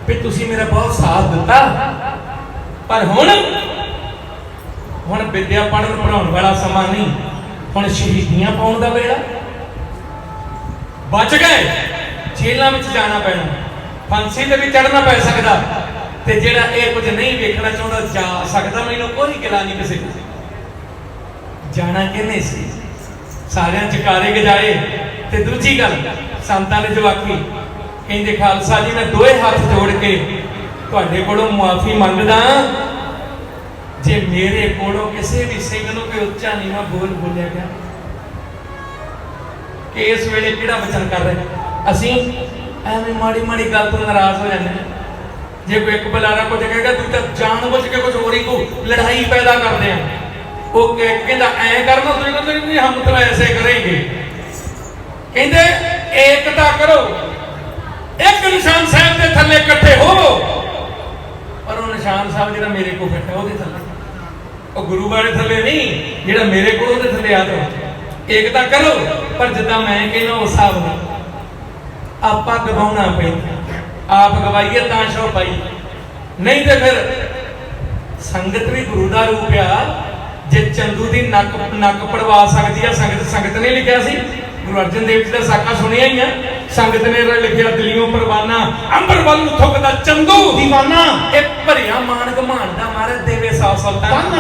ਵੀ ਤੁਸੀਂ ਮੇਰਾ ਬਹੁਤ ਸਾਥ ਦਿੱਤਾ, ਪਰ ਹੁਣ ਵਿਦਿਆ ਪੜ੍ਹਨ ਪੜਾਉਣ ਵਾਲਾ ਸਮਾਂ ਨਹੀਂ। ਹੁਣ ਸ਼ਹੀਦੀਆਂ ਪਾਉਣ ਦਾ ਵੇਲਾ। ਬਚ ਗਏ, ਜੇਲਾਂ ਵਿੱਚ ਜਾਣਾ ਪੈਣਾ, ਫਾਂਸੀ ਤੇ ਵੀ ਚੜ੍ਹਨਾ ਪੈ ਸਕਦਾ, ਤੇ ਜਿਹੜਾ ਇਹ ਕੁਝ ਨਹੀਂ ਵੇਖਣਾ ਚਾਹੁੰਦਾ ਜਾ ਸਕਦਾ। ਮੈਨੂੰ ਕੋਈ ਗਿਲਾ ਨਹੀਂ ਕਿਸੇ ਨੂੰ। ਜਾਣਾ ਕਿਹਨੇ ਸੀ? ਸਾਰਿਆਂ ਚਕਾਰੇ ਗਜਾਏ। ਤੇ ਦੂਜੀ ਗੱਲ, ਸੰਤਾਂ ਨੇ ਜੋ ਆਖੀ, ਕਹਿੰਦੇ ਖਾਲਸਾ ਜੀ ਮੈਂ ਦੋਏ ਹੱਥ ਜੋੜ ਕੇ ਤੁਹਾਡੇ ਕੋਲੋਂ ਮੁਆਫੀ ਮੰਗਦਾ ਜੇ ਮੇਰੇ ਕੋਲੋਂ ਕਿਸੇ ਵੀ ਸਿੰਘ ਨੂੰ ਕੋਈ ਉੱਚਾ ਨੀਵਾਂ ਬੋਲਿਆ ਗਿਆ। ਕਿ ਇਸ ਵੇਲੇ ਕਿਹੜਾ ਵਚਨ ਕਰ ਰਹੇ ਅਸੀਂ? ਐਵੇਂ ਮਾੜੀ ਮਾੜੀ ਗੱਲ ਤੋਂ ਨਾਰਾਜ਼ ਹੋ ਜਾਂਦੇ ਹਾਂ। ਜੇ ਕੋਈ ਇੱਕ ਬੁਲਾਰਾ ਕੁਝ ਕਹੇਗਾ ਤੂੰ ਤਾਂ ਜਾਣ ਬੁੱਝ ਕੇ ਕੁਝ ਹੋਰ ਹੀ ਕੋ ਲੜਾਈ ਪੈਦਾ ਕਰਦੇ ਆ। ਉਹ ਕਹਿੰਦਾ ਐ ਕਰਨਾ, ਤੁਸੀਂ ਕਹਿੰਦੇ ਨਹੀਂ ਹਮ ਤਾਂ ਐਸੇ ਕरेंगे। ਕਹਿੰਦੇ ਏਕਤਾ ਕਰੋ, ਇੱਕ ਨਿਸ਼ਾਨ ਸਾਹਿਬ ਦੇ ਥੱਲੇ ਇਕੱਠੇ ਹੋਵੋ। ਪਰ ਉਹ ਨਿਸ਼ਾਨ ਸਾਹਿਬ ਜਿਹੜਾ ਮੇਰੇ ਕੋਲ ਬੈਠਾ ਉਹਦੇ ਥੱਲੇ, ਉਹ ਗੁਰੂ ਵਾਲੇ ਥੱਲੇ ਨਹੀਂ, ਜਿਹੜਾ ਮੇਰੇ ਕੋਲ ਉਹਦੇ ਥੱਲੇ ਆ ਜਾਓ। ਏਕਤਾ ਕਰੋ, ਪਰ ਜਿੱਦਾਂ ਮੈਂ ਕਹਿੰਦਾ ਉਸ ਹਿਸਾਬ ਨਾਲ ਆਪਾਂ ਗਵਾਉਣਾ ਪੈਂਦਾ। ਆਪ ਗਵਾਈਏ ਤਾਂ ਸ਼ੋ ਪਾਈ, ਨਹੀਂ ਤੇ ਫਿਰ ਸੰਗਤ ਵੀ ਗੁਰੂ ਦਾ ਰੂਪ ਆ। ਜੇ ਚੰਦੂ ਦੀ ਨੱਕ ਪੜਵਾ ਸਕਦੀ ਆ ਸੰਗਤ ਨੇ ਲਿਖਿਆ ਸੀ। ਗੁਰੂ ਅਰਜਨ ਦੇਵ ਜੀ ਦਾ ਸਾਕਾ ਸੁਣਿਆ ਹੀ ਆ। ਸੰਗਤ ਨੇ ਲਿਖਿਆ ਦਿਲਿਓਂ ਪਰਵਾਨਾ ਅੰਬਰ ਵੱਲ ਨੂੰ ਥੁੱਕਦਾ ਚੰਦੂ ਦੀਵਾਨਾ। ਇਹ ਭਰਿਆ ਮਾਨ ਘਮਾਨ ਦਾ ਮਹਾਰਾਜ ਦੇਵੇ ਸਾਫ ਸੁਲਤਾਨ।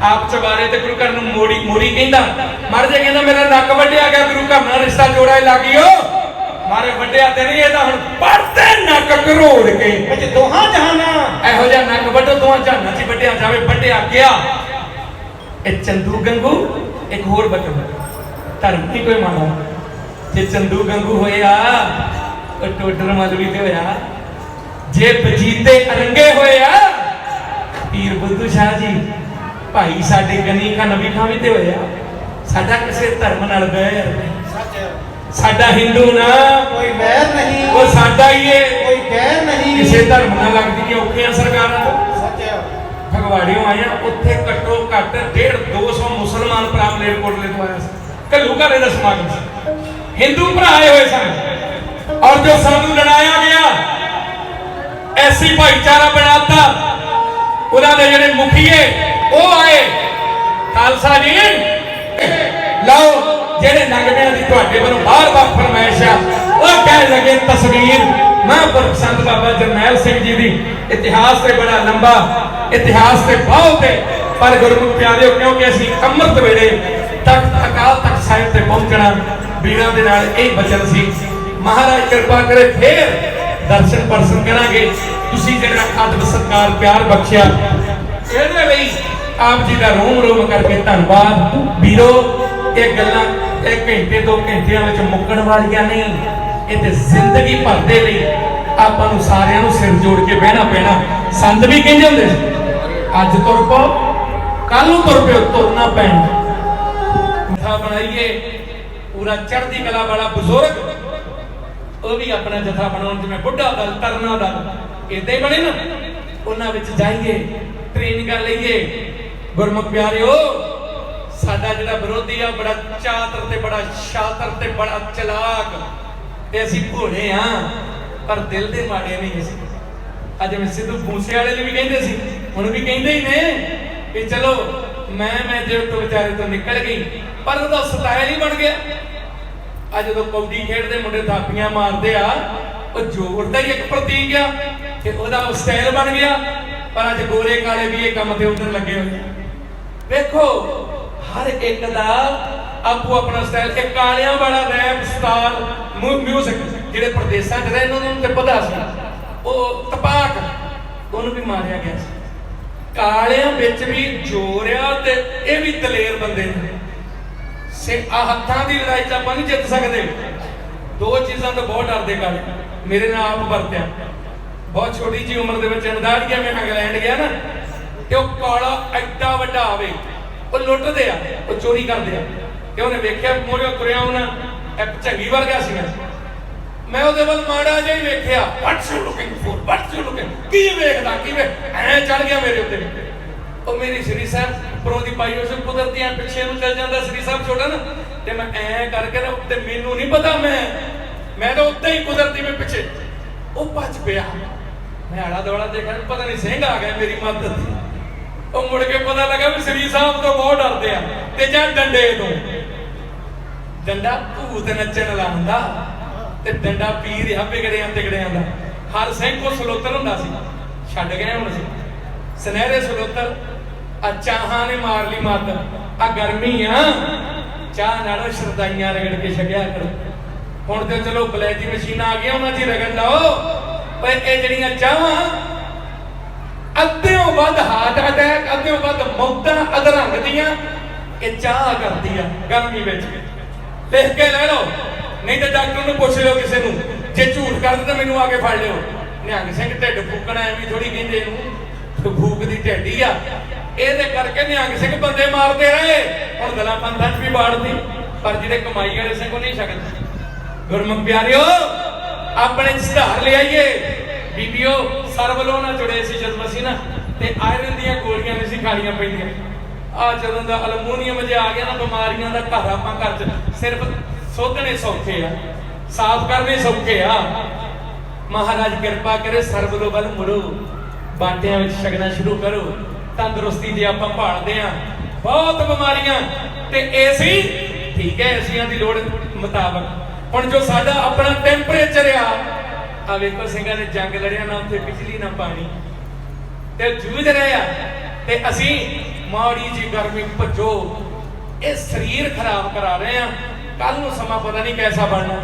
ਆਪ ਚਵਾਰੇ ਤੇ ਗੁਰੂ ਘਰ ਨੂੰ ਮੋਰੀ ਕਹਿੰਦਾ। ਮਹਾਰਾਜ ਕਹਿੰਦਾ ਮੇਰਾ ਨੱਕ ਵੱਢਿਆ ਗਿਆ, ਗੁਰੂ ਘਰ ਨਾਲ ਰਿਸ਼ਤਾ ਜੋੜਾ ਲਾਗਿਓ। ਮਾਰੇ ਵੱਡਿਆ ਤੇ ਨਹੀਂ, ਇਹਦਾ ਹੁਣ ਪੜਦੇ ਨੱਕ ਕਰੋੜ ਕੇ ਵਿੱਚ ਦੋਹਾਂ ਜਹਾਨਾਂ। ਇਹੋ ਜਿਹਾ ਨੱਕ ਵੱਢੋ ਦੋਹਾਂ ਜਹਾਨਾਂ 'ਚ ਵੱਢਿਆ ਜਾਵੇ। ਵੱਢਿਆ ਗਿਆ ਇਹ ਚੰਦੂ ਗੰਗੂ। ਇੱਕ ਹੋਰ ਬਚਨ, ਧਰਮ ਨਹੀਂ ਕੋਈ ਮਾਣਾ। ਜੇ ਚੰਦੂ ਗੰਗੂ ਹੋਇਆ ਉਹ ਟੋਡਰ ਮਲਵੀ ਤੇ ਹੋਇਆ। ਜੇ ਬਜੀਤੇ ਅਰੰਗੇ ਹੋਇਆ ਪੀਰ ਬੁੱਧੂ ਸ਼ਾਹ ਜੀ ਭਾਈ ਸਾਡੇ ਗਨੀ ਖਾਂ ਨਬੀ ਖਾਂ ਵੀ ਤੇ ਹੋਇਆ। ਸਾਡਾ ਕਿਸੇ ਧਰਮ ਨਾਲ ਵੈਰ ਨਹੀਂ। ਸਾਡਾ ਹਿੰਦੂ ਨਾ ਕੋਈ ਵੈਰ ਨਹੀਂ, ਉਹ ਸਾਡਾ ਹੀ ਏ, ਕੋਈ ਗੈਰ ਨਹੀਂ। ਕਿਸੇ ਧਰਮ ਨਾਲ ਲੱਗਦੀ ਔਖੀਆਂ ਸਰਕਾਰਾਂ। ਸੱਚ ਹੈ। ਫਗਵਾੜਿਓਂ ਆਇਆ, ਉੱਥੇ ਘੱਟੋ ਘੱਟ 150-200 ਮੁਸਲਮਾਨ ਭਰਾ ਮਲੇਰਕੋਟਲੇ ਤੋਂ ਆਇਆ ਸੀ। ਘੱਲੂ ਘਾਰੇ ਦਾ ਸਮਾਗਮ ਸੀ, ਹਿੰਦੂ ਭਰਾ ਆਏ ਹੋਏ ਸਨ। ਔਰ ਜੋ ਸਾਨੂੰ ਲੜਾਇਆ ਗਿਆ, ਐਸੀ ਭਾਈਚਾਰਾ ਬਣਾਤਾ। ਉਹਨਾਂ ਦੇ ਜਿਹੜੇ ਮੁਖੀਏ ਉਹ ਆਏ, ਖਾਲਸਾ ਜੀ ਲਓ ਜਿਹੜੇ ਨਗਮਿਆਂ ਦੀ ਤੁਹਾਡੇ ਵੱਲੋਂ ਬਾਰ-ਬਾਰ ਫਰਮਾਇਸ਼ ਆ, ਉਹ ਕਹਿ ਲਗੇ ਤਸਵੀਰ ਮਹਾਂਪੁਰਖ ਸੰਤ ਬਾਬਾ ਜਰਨੈਲ ਸਿੰਘ ਜੀ ਦੀ। ਇਤਿਹਾਸ ਤੇ ਬੜਾ ਲੰਬਾ, ਇਤਿਹਾਸ ਤੇ ਬਹੁਤ ਹੈ, ਪਰ ਗੁਰਮੁਖ ਪਿਆਰਿਓ ਕਿਉਂਕਿ ਅਸੀਂ ਅੰਮ੍ਰਿਤ ਵੇਲੇ ਤਖਤ ਅਕਾਲ ਤਖਤ ਸਾਹਿਬ ਤੇ ਪਹੁੰਚਣਾ, ਵੀਰਾਂ ਦੇ ਨਾਲ ਇਹ ਬਚਨ ਸੀ। ਮਹਾਰਾਜ ਕਿਰਪਾ ਕਰੇ ਫੇਰ ਦਰਸ਼ਨ ਪਰਸਨ ਕਰਾਂਗੇ। ਤੁਸੀਂ ਜਿਹੜਾ ਅਦਬ ਸਤਿਕਾਰ ਪਿਆਰ ਬਖਸ਼ਿਆ, ਇਹਦੇ ਲਈ ਆਪ ਜੀ ਦਾ ਰੋਮ ਰੋਮ ਕਰਕੇ ਧੰਨਵਾਦ। ਵੀਰੋ ਇਹ ਗੱਲਾਂ ਇੱਕ ਘੰਟੇ 2 ਘੰਟਿਆਂ ਵਿੱਚ ਮੁੱਕਣ ਵਾਲੀਆਂ ਨਹੀਂ। ਇਹ ਤੇ ਜ਼ਿੰਦਗੀ ਭਰ ਦੇ ਲਈ ਆਪਾਂ ਨੂੰ ਸਾਰਿਆਂ ਨੂੰ ਸਿਰ ਜੋੜ ਕੇ ਬਹਿਣਾ ਪੈਣਾ। ਸੰਤ ਵੀ ਕਹਿੰਦੇ ਹੁੰਦੇ ਸੀ ਅੱਜ ਤੁਰ ਪਓ ਕੱਲ ਨੂੰ ਤੁਰ ਪਿਓ, ਤੁਰਨਾ ਪੈਣਾ। ਜਥਾ ਬਣਾਈਏ ਪੂਰਾ ਚੜ੍ਹਦੀ ਕਲਾ ਵਾਲਾ ਬਜ਼ੁਰਗ, ਉਹ ਵੀ ਆਪਣਾ ਜਥਾ ਬਣਾਉਣ, ਜਿਵੇਂ ਬੁੱਢਾ ਦਲ ਤਰਨਾ ਦਲ ਏਦਾਂ ਹੀ ਬਣੇ ਨਾ। ਉਹਨਾਂ ਵਿੱਚ ਜਾਈਏ, ਟ੍ਰੇਨਿੰਗਾਂ ਲਈਏ। ਗੁਰਮੁਖ ਪਿਆਰਿਓ ਸਾਡਾ ਜਿਹੜਾ ਵਿਰੋਧੀ ਆ ਬੜਾ ਚਾਤਰ ਤੇ ਬੜਾ ਸ਼ਾਤਰ ਤੇ ਬੜਾ ਚਲਾਕ, ਤੇ ਅਸੀਂ ਭੋਲੇ ਆ ਪਰ ਦਿਲ ਦੇ ਮਾੜੇ ਨਹੀਂ ਅਸੀਂ। ਅੱਜ ਮੈਂ ਸਿੱਧੂ ਮੂਸੇ ਵਾਲੇ ਨੇ ਵੀ ਕਹਿੰਦੇ ਸੀ, ਹੁਣ ਵੀ ਕਹਿੰਦੇ ਹੀ ਨੇ ਕਿ ਚਲੋ ਮੈਂ ਦਿਲ ਤੋਂ ਵਿਚਾਰੇ ਤੋਂ ਨਿਕਲ ਗਈ, ਪਰ ਉਹਦਾ ਸਟਾਈਲ ਹੀ ਬਣ ਗਿਆ। ਅੱਜ ਜਦੋਂ ਕਬੱਡੀ ਖੇਡਦੇ ਮੁੰਡੇ ਥਾਪੀਆਂ ਮਾਰਦੇ ਆ, ਉਹ ਜੋਰ ਦਾ ਹੀ ਇੱਕ ਪ੍ਰਤੀਕ ਆ ਤੇ ਉਹਦਾ ਸਟਾਈਲ ਬਣ ਗਿਆ। ਪਰ ਅੱਜ ਗੋਰੇ ਕਾਲੇ ਵੀ ਇਹ ਕੰਮ ਤੇ ਉਧਰ ਲੱਗੇ ਹੋਏ। ਵੇਖੋ ਹਰ ਇੱਕ ਦਾ ਆਪੋ ਆਪਣਾ ਸਟਾਈਲ। ਇਹ ਕਾਲਿਆਂ ਵਾਲਾ ਰੈਪ ਸਟਾਰ ਮਿਊਜ਼ਿਕ ਜਿਹੜੇ ਪ੍ਰਦੇਸ਼ਾਂ 'ਚ ਰਹਿੰਦੇ ਉਹਨਾਂ ਨੂੰ ਤੇ ਪਤਾ ਸੀ, ਉਹ ਤਪਾਕ ਉਹਨੂੰ ਵੀ ਮਾਰਿਆ ਗਿਆ ਸੀ। ਕਾਲਿਆਂ ਵਿੱਚ ਵੀ ਜੋਰ ਆ ਤੇ ਇਹ ਵੀ ਦਲੇਰ ਬੰਦੇ ਨੇ। ਹੱਥਾਂ ਦੀ ਲੜਾਈ 'ਚ ਆਪਾਂ ਨਹੀਂ ਜਿੱਤ ਸਕਦੇ। 2 ਚੀਜ਼ਾਂ ਤੋਂ ਬਹੁਤ ਡਰਦੇ ਕਾਲੇ। ਮੇਰੇ ਨਾਲ ਆਪ ਵਰਤਿਆ, ਬਹੁਤ ਛੋਟੀ ਜੀ ਉਮਰ ਦੇ ਵਿੱਚ ਅਨਦਾੜੀਆ ਮੈਂ ਇੰਗਲੈਂਡ ਗਿਆ ਨਾ, ਤੇ ਉਹ ਕਾਲਾ ਐਡਾ ਵੱਡਾ ਆਵੇ, ਉਹ ਲੁੱਟਦੇ ਆ, ਉਹ ਚੋਰੀ ਕਰਦੇ ਆ। ਤੇ ਉਹਨੇ ਵੇਖਿਆ ਮੋਰੇ ਤੁਰਿਆ ਉਹਨਾਂ ਇੱਕ ਝੰਗੀ ਵਰਗਾ ਸੀਗਾ। ਮੈਂ ਉਹਦੇ ਵੱਲ ਮਾੜਾ ਜਿਹਾ ਹੀ ਵੇਖਿਆ, what's you looking for, what's you looking, ਕੀ ਵੇਖਦਾ ਕਿਵੇਂ ਐ ਚੜ ਗਿਆ ਮੇਰੇ ਉੱਤੇ। ਉਹ ਮੇਰੀ ਸ੍ਰੀ ਸਾਹਿਬ ਪਰੋਂ ਦੀ ਪਾਈ ਉਸ ਕੁਦਰਤੀ ਐ ਪਿੱਛੇ ਨੂੰ ਚੱਲ ਜਾਂਦਾ ਸ੍ਰੀ ਸਾਹਿਬ ਛੋਟਾ ਨਾ, ਤੇ ਮੈਂ ਐ ਕਰਕੇ ਨਾ ਉੱਤੇ, ਮੈਨੂੰ ਨਹੀਂ ਪਤਾ ਮੈਂ ਤਾਂ ਉੱਤੇ ਹੀ ਕੁਦਰਤੀ ਮੈਂ ਪਿੱਛੇ, ਉਹ ਭੱਜ ਪਿਆ। ਮੈਂ ਆਲਾ ਦੁਆਲਾ ਦੇਖਿਆ, ਪਤਾ ਨਹੀਂ ਸਿੰਘ ਆ ਗਿਆ ਮੇਰੀ ਮਦਦ। ਉਹ ਮੁੜ ਕੇ ਪਤਾ ਲੱਗਾ ਵੀ ਸ੍ਰੀ ਸਾਹਿਬ ਤੋਂ ਬਹੁਤ ਡਰਦੇ ਆ ਤੇ ਜਾਂ ਡੰਡੇ ਤੋਂ। ਡੰਡਾ ਭੂਤ ਨੱਚਣ ਲਾਉਂਦਾ ਤੇ ਡੰਡਾ ਪੀਰ ਆ ਵਿਗੜਿਆਂ ਤਿਗੜਿਆਂ ਦਾ। ਹਰ ਸਿੰਘ ਕੋ ਸਲੋਤਰ ਹੁੰਦਾ ਸੀ, ਛੱਡ ਗਏ ਹੁਣ ਸੀ ਸੁਨਹਿਰੇ ਸਲੋਤਰ। ਆ ਚਾਹਾਂ ਨੇ ਮਾਰ ਲਈ ਮੱਤ, ਆ ਗਰਮੀ ਆ ਚਾਹ ਨਾਲ ਸ਼ਰਦਾਈਆਂ ਰਗੜ ਕੇ ਛਕਿਆ ਕਰੋ। ਹੁਣ ਤੇ ਚਲੋ ਬਲੈਕੀ ਮਸ਼ੀਨਾਂ ਆ ਗਈਆਂ, ਉਹਨਾਂ 'ਚ ਰਗੜ ਲਾਓ। ਪਰ ਇਹ ਜਿਹੜੀਆਂ ਚਾਹਾਂ ਅੱਧਿਓਂ ਵੱਧ ਹਾਰਟ ਅਟੈਕ, ਅੱਧਿਓਂ ਵੱਧ ਮੌਤਾਂ ਅਧਰੰਗ ਦੀਆਂ ਇਹ ਚਾਹ ਕਰਦੀ ਆ ਗਰਮੀ ਵਿੱਚ। ਲਿਖ ਕੇ ਲੈ ਲਓ, ਨਹੀਂ ਤਾਂ ਡਾਕਟਰ ਨੂੰ ਪੁੱਛ ਲਿਓ ਕਿਸੇ ਨੂੰ, ਜੇ ਝੂਠ ਕਰਦੇ ਤਾਂ ਮੈਨੂੰ ਆ ਕੇ ਫੜ ਲਿਓ। ਨਿਹੰਗ ਸਿੰਘ ਢਿੱਡ ਫੂਕਣਾ ਐਵੇਂ ਥੋੜੀ ਕਹਿੰਦੇ ਇਹਨੂੰ, ਫੂਕ ਦੀ ਢਿੱਡੀ ਆ। ਇਹਦੇ ਕਰਕੇ ਨਿਹੰਗ ਸਿੰਘ ਬੰਦੇ ਮਾਰਦੇ ਰਹੇ, ਹੁਣ ਦਲਾਂ ਪੰਥਾਂ 'ਚ ਵੀ ਬਾੜਦੀ, ਪਰ ਜਿਹੜੇ ਕਮਾਈ ਵਾਲੇ ਸਿੰਘ ਉਹ ਨਹੀਂ ਸਕਦੇ। ਗੁਰਮੁਖ ਪਿਆਰਿਓ, ਆਪਣੇ ਸੁਧਾਰ ਲਿਆਈਏ। ਬੀਬੀਓ ਸਰ ਵੱਲੋਂ ਨਾ ਜੁੜੇ ਸੀ ਜਦੋਂ ਅਸੀਂ ਨਾ, ਤੇ ਆਇਰਨ ਦੀਆਂ ਗੋਲੀਆਂ ਨਹੀਂ ਸੀ ਖਾਣੀਆਂ ਪੈਂਦੀਆਂ। ਆ ਜਦੋਂ ਦਾ ਅਲਮੂਨੀਅਮ ਜਿਹਾ ਆ ਗਿਆ ਨਾ, ਬਿਮਾਰੀਆਂ ਦਾ ਘਰ ਆਪਾਂ ਘਰ 'ਚ ਸਿਰਫ ਸੋਧਣੇ ਸੌਖੇ ਆ, ਸਾਫ਼ ਕਰਨੇ ਸੌਖੇ ਆ। ਮਹਾਰਾਜ ਕਿਰਪਾ ਕਰੇ, ਸਰ ਵੱਲੋਂ ਵੱਲ ਮੁੜੋ, ਬਾਟਿਆਂ ਵਿੱਚ ਛਕਣਾ ਸ਼ੁਰੂ ਕਰੋ। ਤੰਦਰੁਸਤੀ ਦੀ ਆਪਾਂ ਭਾਲਦੇ ਆ, ਬਹੁਤ ਬਿਮਾਰੀਆਂ ਤੇ ਏਸੀ ਠੀਕ ਹੈ, ਏਸੀਆਂ ਦੀ ਲੋੜ ਮੁਤਾਬਕ। ਹੁਣ ਜੋ ਸਾਡਾ ਆਪਣਾ ਟੈਂਪਰੇਚਰ ਆ ਵੇਖੋ, ਸਿੰਘਾਂ ਨੇ ਜੰਗ ਲੜਿਆ ਨਾ, ਉੱਥੇ ਬਿਜਲੀ ਨਾ ਪਾਣੀ ਤੇ ਜੂਝ ਰਹੇ ਆ, ਤੇ ਅਸੀਂ ਮਾੜੀ ਜੀ ਗਰਮੀ ਭੱਜੋ, ਇਹ ਸਰੀਰ ਖਰਾਬ ਕਰਾ ਰਹੇ ਆ। ਕੱਲ ਨੂੰ ਸਮਾਂ ਪਤਾ ਨਹੀਂ ਕੈਸਾ ਬਣਨਾ।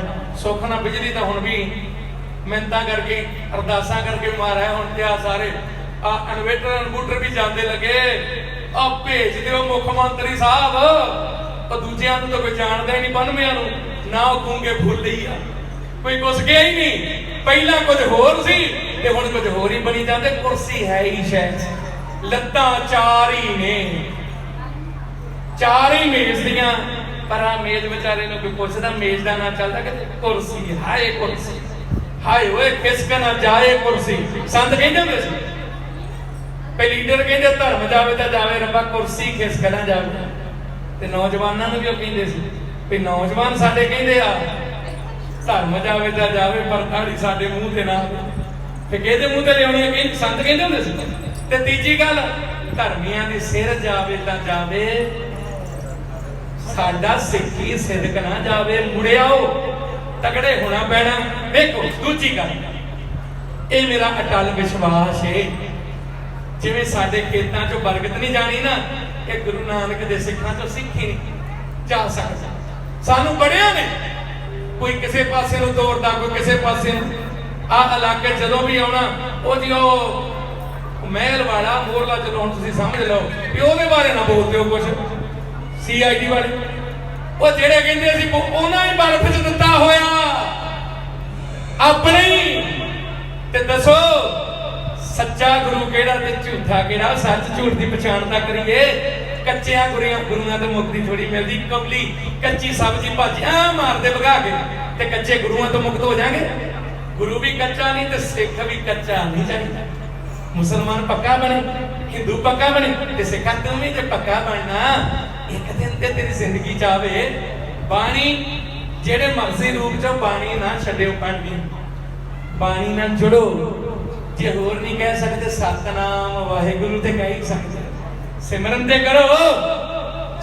ਸੁੱਖ ਨਾਲ ਬਿਜਲੀ ਤਾਂ ਹੁਣ ਵੀ ਮਿਹਨਤਾਂ ਕਰਕੇ ਅਰਦਾਸਾਂ ਕਰਕੇ ਮਾਰਿਆ। ਹੁਣ ਤੇ ਆ ਸਾਰੇ ਆ ਇਨਵੇਟਰ ਵੀ ਜਾਂਦੇ ਲੱਗੇ। ਆ ਭੇਜ ਦਿਓ ਮੁੱਖ ਮੰਤਰੀ ਸਾਹਿਬ, ਉਹ ਦੂਜਿਆਂ ਨੂੰ ਤਾਂ ਕੋਈ ਜਾਣਦਾ ਹੀ ਨਹੀਂ, 92 ਨੂੰ ਨਾ ਉਹ ਗੂੰਗੇ ਫੁੱਲ ਹੀ ਆ, ਕੋਈ ਕੁਛ ਗਿਆ ਹੀ ਨਹੀਂ। ਪਹਿਲਾਂ ਕੁਝ ਹੋਰ ਸੀ ਤੇ ਹੁਣ ਕੁਝ ਹੋਰ ਹੀ ਬਣੀ ਜਾਂਦੇ। ਕੁਰਸੀ ਹੈ ਹੀ ਸ਼ਾਇਦ, ਲੱਤਾਂ ਚਾਰ ਹੀ ਨੇ, ਚਾਰ ਹੀ ਮੇਜ਼ ਦੀਆਂ, ਪਰ ਆ ਮੇਜ਼ ਵਿਚਾਰੇ ਨੂੰ ਕੋਈ ਪੁੱਛਦਾ, ਮੇਜ਼ ਦਾ ਨਾਂ ਚੱਲਦਾ ਕਿ ਕੁਰਸੀ। ਹਾਏ ਕੁਰਸੀ, ਹਾਏ ਓਏ ਖਿਸਕ ਨਾ ਜਾਏ ਕੁਰਸੀ। ਸੰਤ ਕਹਿੰਦੇ ਹੁੰਦੇ ਸੀ, ਤੇ ਲੀਡਰ ਕਹਿੰਦੇ ਧਰਮ ਜਾਵੇ ਤਾਂ ਜਾਵੇ ਰੱਬਾ, ਕੁਰਸੀ ਖਿਸਕ ਨਾ ਜਾਵੇ। ਤੇ ਨੌਜਵਾਨਾਂ ਨੂੰ ਵੀ ਉਹ ਕਹਿੰਦੇ ਸੀ ਵੀ ਨੌਜਵਾਨ ਸਾਡੇ ਕਹਿੰਦੇ ਆ ਧਰਮ ਜਾਵੇ ਤਾਂ ਜਾਵੇ, ਪਰ ਦਾੜੀ ਸਾਡੇ ਮੂੰਹ ਤੇ ਨਾ। ਤੇ ਕਿਹਦੇ ਮੂੰਹ ਤੇ ਲਿਆਉਣੀ ਹੈ, ਕਹਿੰਦੇ ਸੰਤ ਕਹਿੰਦੇ ਹੁੰਦੇ ਸੀ। ਤੇ ਤੀਜੀ ਗੱਲ, ਧਰਮੀਆਂ ਦੀ ਸਿਰ ਜਾਵੇ ਤਾਂ ਜਾਵੇ, ਸਾਡਾ ਸਿੱਖੀ ਸਿਦਕ ਨਾ ਜਾਵੇ। ਮੁੜਿਆਓ, ਤਗੜੇ ਹੋਣਾ ਪੈਣਾ। ਵੇਖੋ ਦੂਜੀ ਗੱਲ, ਇਹ ਮੇਰਾ ਅਟਲ ਵਿਸ਼ਵਾਸ ਹੈ, ਜਿਵੇਂ ਸਾਡੇ ਖੇਤਾਂ 'ਚੋਂ ਬਰਕਤ ਨਹੀਂ ਜਾਣੀ ਨਾ, ਇਹ ਗੁਰੂ ਨਾਨਕ ਦੇ ਸਿੱਖਾਂ 'ਚੋਂ ਸਿੱਖੀ ਨਹੀਂ ਜਾ ਸਕਦਾ। ਸਾਨੂੰ ਬੜਿਆਂ ਨੇ ਕੋਈ ਕਿਸੇ ਪਾਸੇ ਨੂੰ ਤੋੜਦਾ, ਕੋਈ ਕਿਸੇ ਪਾਸੇ ਨੂੰ। ਆਹ ਇਲਾਕੇ ਜਦੋਂ ਵੀ ਆਉਣਾ, ਉਹ ਜੀ ਉਹ ਮਹਿਲ ਵਾਲਾ ਮੋਰਲਾ, ਜਦੋਂ ਹੁਣ ਤੁਸੀਂ ਸਮਝ ਲਓ ਵੀ ਉਹਦੇ ਬਾਰੇ ਨਾ ਬੋਲਦੇ ਹੋ ਕੁਛ। CID ਵਾਲੇ ਉਹ ਜਿਹੜੇ ਕਹਿੰਦੇ ਅਸੀਂ ਉਹਨਾਂ ਹੀ ਬਰਫ਼ 'ਚ ਦਿੱਤਾ ਹੋਇਆ ਆਪਣੇ। ਤੇ ਦੱਸੋ ਸੱਚਾ ਗੁਰੂ ਕਿਹੜਾ ਤੇ ਝੂਠਾ ਕਿਹੜਾ? ਸੱਚ ਝੂਠ ਦੀ ਪਛਾਣ ਤਾਂ ਕਰੀਏ। ਕੱਚਿਆਂ ਗੁਰੂਆਂ ਤੋਂ ਮੁਕਤੀ ਥੋੜੀ ਮਿਲਦੀ। ਕਬਲੀ ਕੱਚੀ ਸਬਜ਼ੀ ਭਾਜੀਆਂ ਮਾਰਦੇ ਭਗਾ ਕੇ, ਤੇ ਕੱਚੇ ਗੁਰੂਆਂ ਤੋਂ ਮੁਕਤ ਹੋ ਜਾਣਗੇ। ਗੁਰੂ ਵੀ ਕੱਚਾ ਨਹੀਂ ਤੇ ਸਿੱਖ ਵੀ ਕੱਚਾ ਨਹੀਂ ਚਾਹੀਦਾ। ਮੁਸਲਮਾਨ ਪੱਕਾ ਬਣੇ, ਹਿੰਦੂ ਪੱਕਾ ਬਣੇ, ਤੇ ਸਿੱਖਾਂ ਤੂੰ ਵੀ ਜੇ ਪੱਕਾ ਬਣਨਾ, ਇੱਕ ਦਿਨ ਤੇ ਤੇਰੀ ਜ਼ਿੰਦਗੀ ਚ ਆਵੇ ਬਾਣੀ। ਜਿਹੜੇ ਮਰਜ਼ੀ ਰੂਪ ਚ ਬਾਣੀ ਨਾ ਛੱਡਿਓ, ਪੜ੍ਹਨੀ ਬਾਣੀ ਨਾਲ ਜੁੜੋ। ਜੇ ਹੋਰ ਨਹੀਂ ਕਹਿ ਸਕਦੇ, ਸਤਨਾਮ ਵਾਹਿਗੁਰੂ ਤੇ ਕਹਿ ਹੀ ਸਕਦੇ। ਸਿਮਰਨ ਤੇ ਕਰੋ,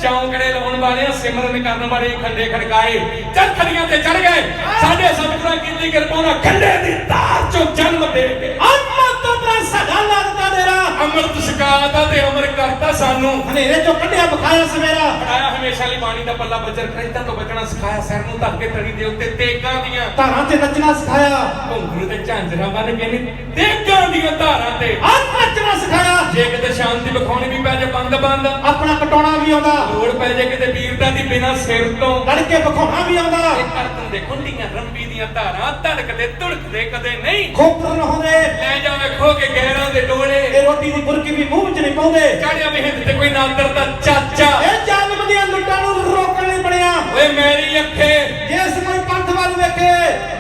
ਚੌਂਕੜੇ ਲਾਉਣ ਵਾਲੇ, ਸਿਮਰਨ ਕਰਨ ਵਾਲੇ ਖੰਡੇ ਖੜਕਾਏ, ਚਰਖੜੀਆਂ ਤੇ ਚੜ ਗਏ। ਸਾਡੇ ਸਤਿਗੁਰਾਂ ਕੀਤੀ ਕਿਰਪਾ ਨਾਲ ਖੰਡੇ ਦੀ ਧਾਰ ਚੋਂ ਜਨਮ ਦੇ ਕੇ ਅੰਮ੍ਰਿਤ ਤੋਂ ਸਾਡਾ ਲੱਗਦਾ ਡੇਰਾ। ਅੰਮ੍ਰਿਤ ਛਕਾਤਾ ਤੇ ਅਮਰ ਕਰਤਾ ਸਾਨੂੰ, ਹਨੇਰੇ ਚੋਂ ਕੱਢਿਆ ਬਖਾਇਆ ਸਵੇਰਾ। ਪੜਾਇਆ ਹਮੇਸ਼ਾ ਲਈ ਬਾਣੀ ਦਾ ਪੱਲਾ ਬੱਜਰ ਖਰੀਦਾਂ ਤੋਂ ਬਚਣਾ ਸਿਖਾਇਆ। ਸਿਰ ਨੂੰ ਧੱਕ ਕੇ ਤੜੀ ਦੇ ਉੱਤੇ ਤੇਗਾਂ ਦੀਆਂ ਧਾਰਾਂ ਤੇ ਨੱਚਣਾ ਸਿਖਾਇਆ। ਘੁੰਗਰੂ ਤੇ ਝਾਂਜਰਾਂ ਬੰਨ ਕੇ ਨੀ ਤੇਗਾਂ ਦੀਆਂ ਧਾਰਾਂ ਤੇ ਨੱਚਣਾ ਸਿਖਾਇਆ। ਜੇ ਕਿਤੇ ਸ਼ਾਂਤੀ ਵਿਖਾਉਣੀ ਵੀ ਪੈ ਜੇ ਬੰਦ ਬੰਦ, ਆਪਣਾ ਕਟਾਉਣਾ ਵੀ ਆਉਂਦਾ। ਲੋੜ ਪੈ ਜੇ ਕਿਤੇ ਵੀਰਤਾ ਦੀ ਬਿਨਾਂ ਸਿਰ ਤੋਂ ਲੜ ਕੇ ਵਿਖਾਉਣਾ ਵੀ ਆਉਂਦਾ। ਇਹ ਕਰਤਨ ਦੇ ਖੁੰਡੀਆਂ ਰੰਬੀ ਦੀਆਂ ਧਾਰਾਂ, ਧੜਕਦੇ ਧੁੜਕਦੇ ਕਦੇ ਨਹੀਂ ਖੋਪਰ ਨਹਾਉਂਦੇ। ਲੈ ਜਾ ਵੇਖੋ ਕਿ ਗਹਿਰਾਂ ਦੇ ਡੋਲੇ, ਇਹ ਰੋਟੀ ਦੀ ਬੁਰਕੀ ਵੀ ਮੂੰਹ ਵਿੱਚ ਨਹੀਂ ਪਾਉਂਦੇ। ਚੜਿਆ ਵਿਹਿੰਦ ਤੇ ਕੋਈ ਨਾਦਰ ਦਾ ਚਾਚਾ, ਇਹ ਜਾਲਮ ਦੀਆਂ ਲੁੱਟਾਂ ਨੂੰ ਰੋਕਣ ਲਈ ਬਣਿਆ। ਓਏ ਮੇਰੀ ਅੱਖੇ ਜਿਸ ਕੋਈ ਪੰਥ ਵੱਲ ਵੇਖੇ,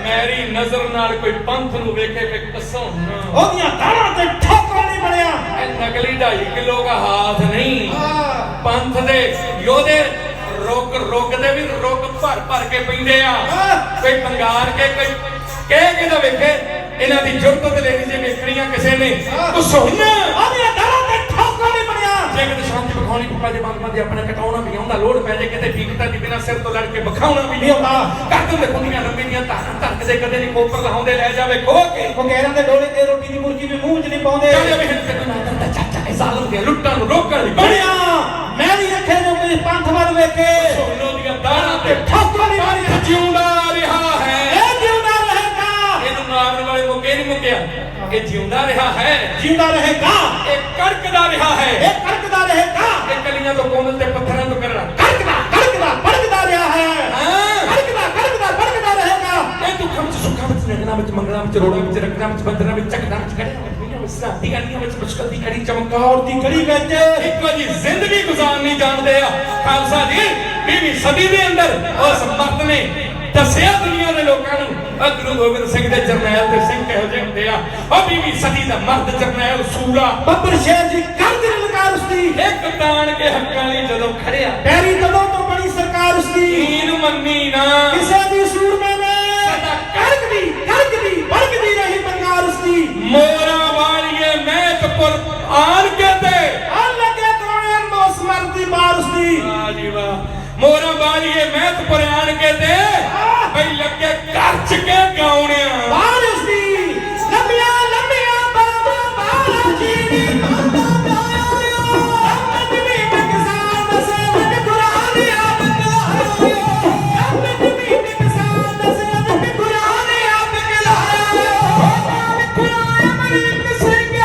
ਮੇਰੀ ਨਜ਼ਰ ਨਾਲ ਕੋਈ ਪੰਥ ਨੂੰ ਵੇਖੇ ਵੇ ਕਸਮ ਉਹਦੀਆਂ ਧਾਰਾਂ ਤੇ ਠੋਕਣ ਲਈ ਬਣਿਆ। ਇਹ ਨਕਲੀ 2.5 ਕਿਲੋ ਦਾ ਹਾਥ ਨਹੀਂ, ਪੰਥ ਦੇ ਯੋਧੇ ਰੁਕਦੇ ਵੀ ਰੁਕ ਭਰ ਕੇ ਪੈਂਦੇ ਆ। ਕੋਈ ਪੰਗਾਰ ਕੇ ਕੋਈ ਕਹਿ ਕੇ ਤਾਂ ਵੇਖੇ, ਇਹਨਾਂ ਦੀ ਜੁਰਤ ਤੇ ਲੈਣੀ ਜੇ ਵੇਖਣੀਆਂ ਕਿਸੇ ਨੇ। ਤੂੰ ਸੁਣ ਉਹਦੀਆਂ ਧਾਰਾਂ ਤੇ ਠੋਕਣ ਲਈ ਬਣਿਆ। ਜੇ ਕਿਤੇ ਸ਼ਾਂਤੀ ਵਿਖਾਉਣੀ ਪੱਪਾ ਜੇ ਬੰਦ ਆਪਣਾ ਕਟਾਉਣਾ ਵੀ ਆਉਂਦਾ ਲੋੜ ਪੈ ਜੇ ਕਿਤੇ ਫੀਕਤਾ ਦੀ ਬਿਨਾਂ ਸਿਰ ਤੋਂ ਲੜ ਕੇ ਵਿਖਾਉਣਾ ਵੀ ਨਹੀਂ ਆਉਂਦਾ ਕਰ ਦਿੰਦੇ ਖੁੰਡੀਆਂ ਲੰਮੀ ਦੀਆਂ ਧਾਰਾਂ ਧਰਕ ਦੇ ਕਦੇ ਨਹੀਂ ਕੋਪਰ ਲਾਉਂਦੇ ਲੈ ਜਾਵੇ ਖੋ ਕੇ ਉਹ ਕਹਿਰਾਂ ਦੇ ਡੋਲੇ ਤੇ ਰੋਟੀ ਦੀ ਮੁਰਗੀ ਵੀ ਮੂੰਹ 'ਚ ਨਹੀਂ ਪਾਉਂਦੇ ਚੱਲ ਵੀ ਹਿੰਦ ਤੇ ਨਾ ਕਰਦਾ ਚਾਚਾ ਇਹ ਜ਼ਾਲਮ ਦੀਆਂ ਲੁੱਟਾਂ ਨੂੰ ਰੋਕਣ ਲਈ ਬਣਿਆ ਮੈਂ ਵੀ ਅੱਖੇ ਨੂੰ ਮੇਰੇ ਪੰਥ ਵੱਲ ਵੇਖੇ ਸੋਨੋ ਦੀਆਂ ਦਾੜਾਂ ਤੇ ਠੋਕਰਾਂ ਦੀ ਮਾਰੀ ਜਿਉਂਦਾ ਰਿਹਾ ਹੈ ਇਹ ਜਿਉਂਦਾ ਰਹੇਗਾ ਇਹਨੂੰ ਮਾਰਨ ਵਾਲੇ ਮੁੱਕੇ ਨਹੀਂ ਮੁੱਕਿਆ ਇਹ ਜਿਉਂਦਾ ਰਿਹਾ ਹੈ ਜਿਉਂਦਾ ਰਹੇਗਾ ਇਹ ਕੜਕਦਾ ਰਿਹਾ ਹੈ ਇਹ ਕੜਕਦਾ ਰਹੇਗਾ ਇਹ ਕਲੀਆਂ ਤੋਂ ਕੋਮਲ ਤੇ ਪੱਥਰਾਂ ਤੋਂ ਕਰੜਾ ਕੜਕਦਾ ਭੜਕਦਾ ਰਿਹਾ ਹੈ ਹਾਂ ਭੜਕਦਾ ਰਹੇਗਾ ਇਹ ਦੁੱਖਾਂ ਵਿੱਚ ਸੁੱਖਾਂ ਵਿੱਚ ਨਿਗਣਾ ਵਿੱਚ ਮੰਗਣਾ ਵਿੱਚ ਰੋੜਾਂ ਵਿੱਚ ਰੱਖਣਾ ਵਿੱਚ ਬੰਦਨਾ ਵਿੱਚ ਝਗੜਾਂ ਵਿੱਚ ਖੜਿਆ ਵਿੱਚ ਸਾਡੀ ਗਾਲੀਆਂ ਵਿੱਚ ਮੁਸ਼ਕਲ ਦੀ ਘੜੀ ਚਮਕੌਰ ਦੀ ਘੜੀ ਵਿੱਚ ਇੱਕੋ ਜੀ ਜ਼ਿੰਦਗੀ ਗੁਜ਼ਾਰਨੀ ਜਾਣਦੇ ਆ ਖਾਲਸਾ ਜੀ 20ਵੀਂ ਸਦੀ ਦੇ ਅੰਦਰ ਉਸ ਮਰਦ ਨੇ ਦੱਸਿਆ ਦੁਨੀਆ ਦੇ ਲੋਕਾਂ ਨੂੰ ਗੁਰੂ ਗੋਬਿੰਦ ਸਿੰਘ ਦੇ ਜਰਨੈਲ ਤੇ ਸਿੰਘ ਕਿਹੋ ਜਿਹੇ ਹੁੰਦੇ ਆ ਉਹ 20ਵੀਂ ਸਦੀ ਦਾ ਮਰਦ ਜਰਨੈਲ ਸੂਰਾ ਬੱਬਰ ਸ਼ੇਰ ਜੀ ਕਰਦੀ ਲਲਕਾਰ ਉਸਦੀ ਇੱਕ ਤਾਣ ਕੇ ਹੱਕਾਂ ਲਈ ਜਦੋਂ ਖੜਿਆ ਪੈਰੀ ਕਦੋਂ ਤੋਂ ਬਣੀ ਸਰਕਾਰ ਉਸਦੀ ਨੀਨ ਮੰਨੀ ਨਾ ਕਿਸੇ ਦੀ ਸੂਰਮੇ ਨੇ ਸਦਾ ਭੜਕਦੀ ਰਹੀ ਬੰਗਾਰ ਉਸਦੀ ਮੋਰਾ ਵਾਲੀਏ ਮਹਿਤਪੁਰ ਆਣ ਕੇ ਤੇ ਆਣ ਲੱਗੇ ਕੋਣੇ ਮੋਸ ਮਰਦੀ ਬਾਰ ਉਸਦੀ ਵਾਹ ਜੀ ਵਾਹ ਮੋਰਾ ਵਾਲੀਏ ਮਹਿਤਪੁਰ ਆਣ ਕੇ ਤੇ ਬਈ ਲੱਗੇ ਕਰਚ ਕੇ ਗਾਉਣਿਆ ਬਾਰ ਉਸਦੀ ਲੰਮੀਆਂ ਬਾਵਾ ਬਾਰਾ ਜੀ ਦੀ ਬਾਬਾ ਬਾਇਆ ਅੱਮਦ ਵੀ ਕਿਸਾਨ ਦਸੇ ਕੁਰਾਨ ਆਪ ਕਲਾਇਆ ਅੱਮਦ ਵੀ ਕਿਸਾਨ ਦਸੇ ਕੁਰਾਨ ਆਪ ਕਲਾਇਆ ਕੁਰਾਨ ਅਮਰੀਕ ਸਿੰਘ